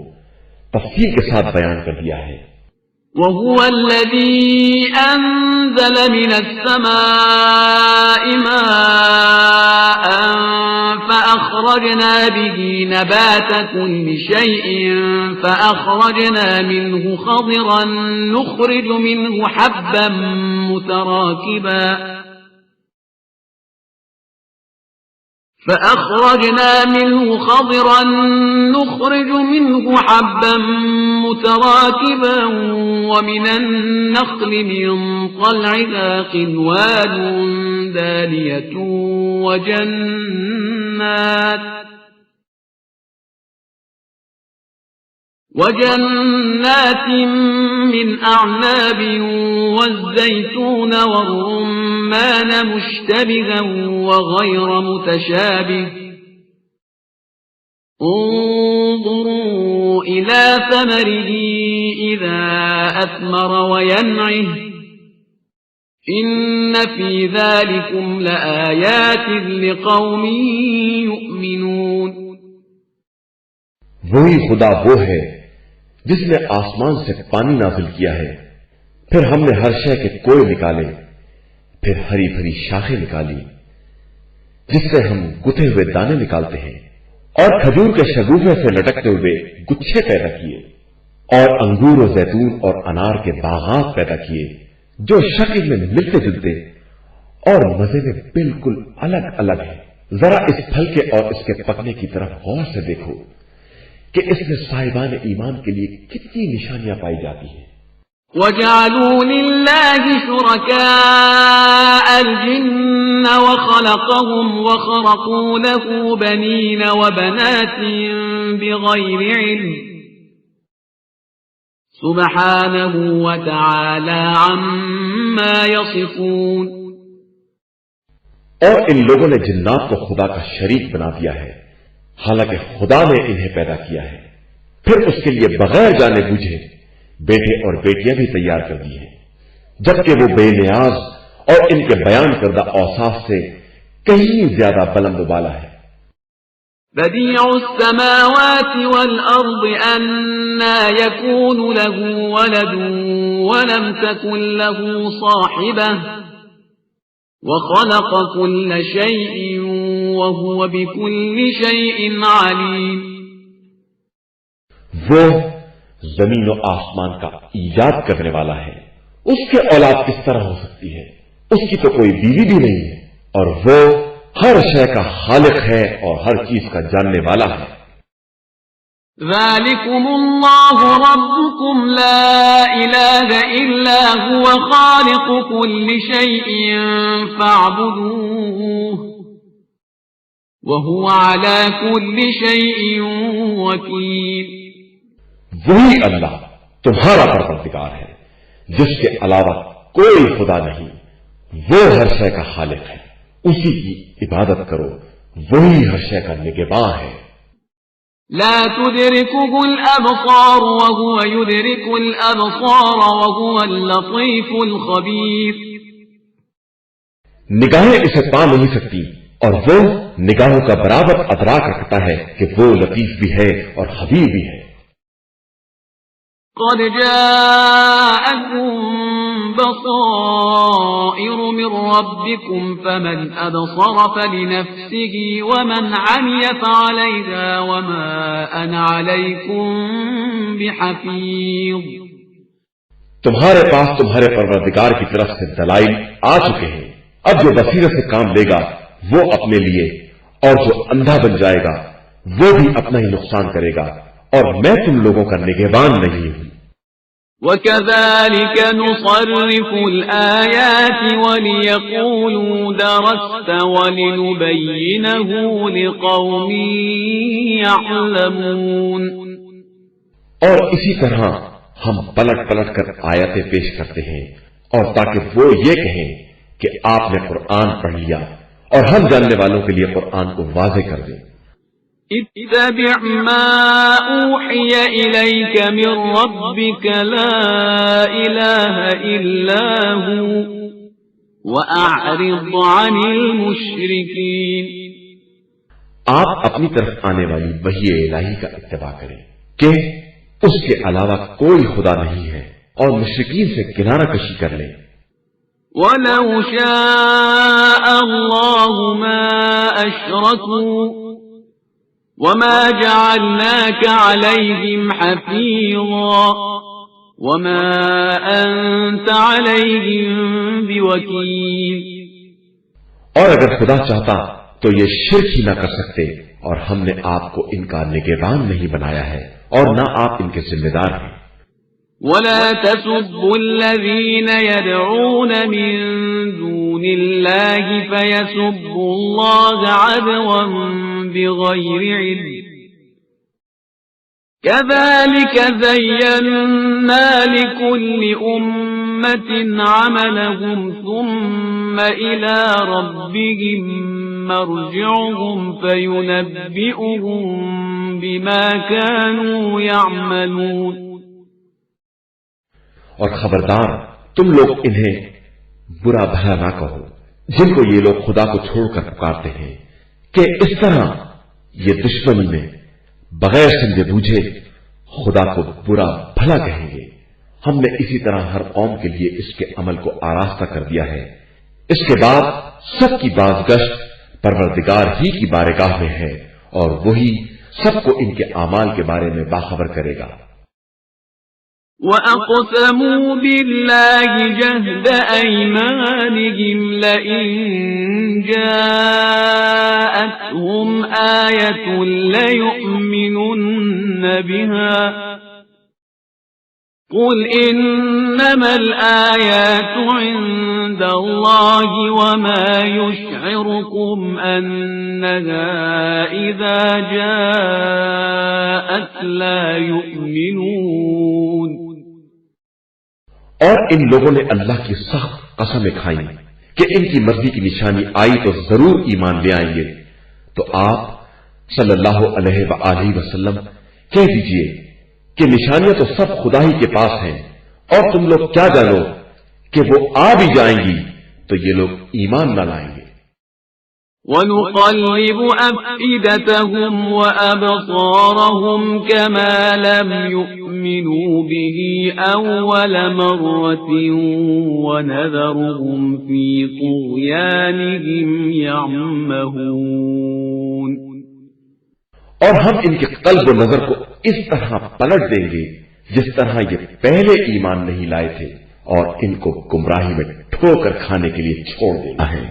تفصیل کے ساتھ بیان کر دیا ہے۔ وَهُوَ الَّذِي أَنزَلَ مِنَ السَّمَاءِ مَاءً فَأَخْرَجْنَا بِهِ نَبَاتَ كُلِّ شَيْءٍ فَأَخْرَجْنَا مِنْهُ خَضِرًا نُخْرِجُ مِنْهُ حَبًّا متراكبا ومن النخل من طلعها قنوان دانية وجنات من أعناب والزيتون والرمان مشتبها وغير متشابه انظروا إلى ثمره إذا أثمر وينعه إن في ذلكم لآيات لقوم يؤمنون وہی خدا وہ ہے جس نے آسمان سے پانی نازل کیا ہے، پھر ہم نے ہر شے کے کوئے نکالے، پھر ہری بھری شاخیں نکالی جس سے ہم گتھے ہوئے دانے نکالتے ہیں، اور کھجور کے شگوفے سے لٹکتے ہوئے گچھے پیدا کیے، اور انگور و زیتون اور انار کے باغات پیدا کیے جو شکل میں ملتے جلتے اور مزے میں بالکل الگ الگ ہیں۔ ذرا اس پھل کے اور اس کے پکنے کی طرف غور سے دیکھو کہ اس میں صاحبان ایمان کے لیے کتنی نشانیاں پائی جاتی ہیں۔ وَجَعَلُوا لِلَّهِ شُرَكَاءَ الْجِنَّ وَخَلَقَهُمْ وَخَرَقُوا لَهُ بَنِينَ وَبَنَاتٍ بِغَيْرِ عِلْمٍ سُبْحَانَهُ وَتَعَالَى عَمَّا يَصِفُونَ۔ اور ان لوگوں نے جنات کو خدا کا شریک بنا دیا ہے، حالانکہ خدا نے انہیں پیدا کیا ہے، پھر اس کے لیے بغیر جانے بوجھے بیٹے اور بیٹیاں بھی تیار کر دی ہیں، جبکہ وہ بے نیاز اور ان کے بیان کردہ اوصاف سے کہیں زیادہ بلند و بالا ہے۔ بديع السماوات والأرض أنى يكون له ولد ولم تكن له صاحبة وخلق كل شيء وهو بكل شيء عليم۔ وہ زمین و آسمان کا ایجاد کرنے والا ہے، اس کے اولاد کس طرح ہو سکتی ہے؟ اس کی تو کوئی بیوی بھی نہیں ہے، اور وہ ہر شے کا خالق ہے اور ہر چیز کا جاننے والا ہے۔ ذلكم الله ربكم لا إله إلا هو خالق كل شيء فاعبدوه وهو على كل شيء وكيل۔ وہی اللہ تمہارا پروردگار ہے جس کے علاوہ کوئی خدا نہیں، وہ ہر شے کا خالق ہے، اسی کی عبادت کرو، وہی ہر شے کا نگہباں ہے۔ لا تدركه الأبصار وهو يدرك الأبصار وهو اللطيف الخبير۔ نگاہیں اسے پا نہیں سکتی اور وہ نگاہوں کا برابر ادراک رکھتا ہے کہ وہ لطیف بھی ہے اور خبیر بھی ہے۔ قد جاءكم بصائر من ربكم فمن أبصر فلنفسه ومن عمي فعليها وما أنا عليكم بحفيظ۔ تمہارے پاس تمہارے پروردگار کی طرف سے دلائل آ چکے ہیں، اب جو بصیرت سے کام لے گا وہ اپنے لیے، اور جو اندھا بن جائے گا وہ بھی اپنا ہی نقصان کرے گا، اور میں تم لوگوں کا نگہبان نہیں ہوں۔ وَكَذَلِكَ نُصَرِّفُ الْآيَاتِ وَلِيَقُولُوا دَرَسْتَ وَلِنُبَيِّنَهُ لِقَوْمٍ يَعْلَمُونَ۔ اور اسی طرح ہم پلٹ پلٹ کر آیتیں پیش کرتے ہیں، اور تاکہ وہ یہ کہیں کہ آپ نے قرآن پڑھ لیا، اور ہم جاننے والوں کے لیے قرآن کو واضح کر دیں۔ اتبع ما اوحی الیک من ربک لا الہ الا ہو واعرض عن المشرکین۔ آپ اپنی طرف آنے والی وحی الہی کا اتباع کریں کہ اس کے علاوہ کوئی خدا نہیں ہے، اور مشرکین سے کنارہ کشی کر لیں۔ وَلَوْ شَاءَ اللَّهُ مَا أَشْرَكُوا وَمَا جَعَلْنَاكَ عَلَيْهِمْ حَفِيظًا وَمَا أَنْتَ عَلَيْهِمْ بِوَكِيلٍ۔ اور اگر خدا چاہتا تو یہ شرک ہی نہ کر سکتے، اور ہم نے آپ کو ان کا نگہبان نہیں بنایا ہے، اور نہ آپ ان کے ذمہ دار ہیں۔ وَلَا تَسُبُّوا الَّذِينَ يَدْعُونَ مِن دُونِ اللَّهِ فَيَسُبُّوا اللَّهَ عَدْوًا بِغَيْرِ عِلْمٍ كَذَلِكَ زَيَّنَّا لِكُلِّ أُمَّةٍ عَمَلَهُمْ ثُمَّ إِلَى رَبِّهِمْ مَرْجِعُهُمْ فَيُنَبِّئُهُم بِمَا كَانُوا يَعْمَلُونَ۔ اور خبردار تم لوگ انہیں برا بھلا نہ کہو جن کو یہ لوگ خدا کو چھوڑ کر پکارتے ہیں، کہ اس طرح یہ دشمنی میں بغیر سمجھے بوجھے خدا کو برا بھلا کہیں گے۔ ہم نے اسی طرح ہر قوم کے لیے اس کے عمل کو آراستہ کر دیا ہے، اس کے بعد سب کی بازگشت پروردگار ہی کی بارگاہ میں ہے، اور وہی سب کو ان کے اعمال کے بارے میں باخبر کرے گا۔ وَأَقْسَمُوا بِاللَّهِ جَهْدَ أَيْمَانِهِمْ لَئِن جَاءَتْهُمْ آيَةٌ لَيُؤْمِنُنَّ بِهَا قُلْ إِنَّمَا الْآيَاتُ عِندَ اللَّهِ وَمَا يُشْعِرُكُمْ أَنَّهَا إِذَا جَاءَتْ لَا يُؤْمِنُونَ۔ اور ان لوگوں نے اللہ کی سخت قسمیں کھائیں کہ ان کی مرضی کی نشانی آئی تو ضرور ایمان لے آئیں گے، تو آپ صلی اللہ علیہ وآلہ وسلم کہہ دیجئے کہ نشانیاں تو سب خدا ہی کے پاس ہیں، اور تم لوگ کیا جانو کہ وہ آ بھی جائیں گی تو یہ لوگ ایمان نہ لائیں گے۔ وَنُقَلِّبُ أَفْئِدَتَهُمْ وَأَبْصَارَهُمْ كَمَا لَمْ يُؤْمِنُوا بِهِ أَوَّلَ مَرَّةٍ وَنَذَرُهُمْ فِي طُغْيَانِهِمْ يَعْمَهُونَ۔ اور ہم ان کے قلب و نظر کو اس طرح پلٹ دیں گے جس طرح یہ پہلے ایمان نہیں لائے تھے، اور ان کو گمراہی میں ٹھوکر کھانے کے لیے چھوڑ دینا ہے۔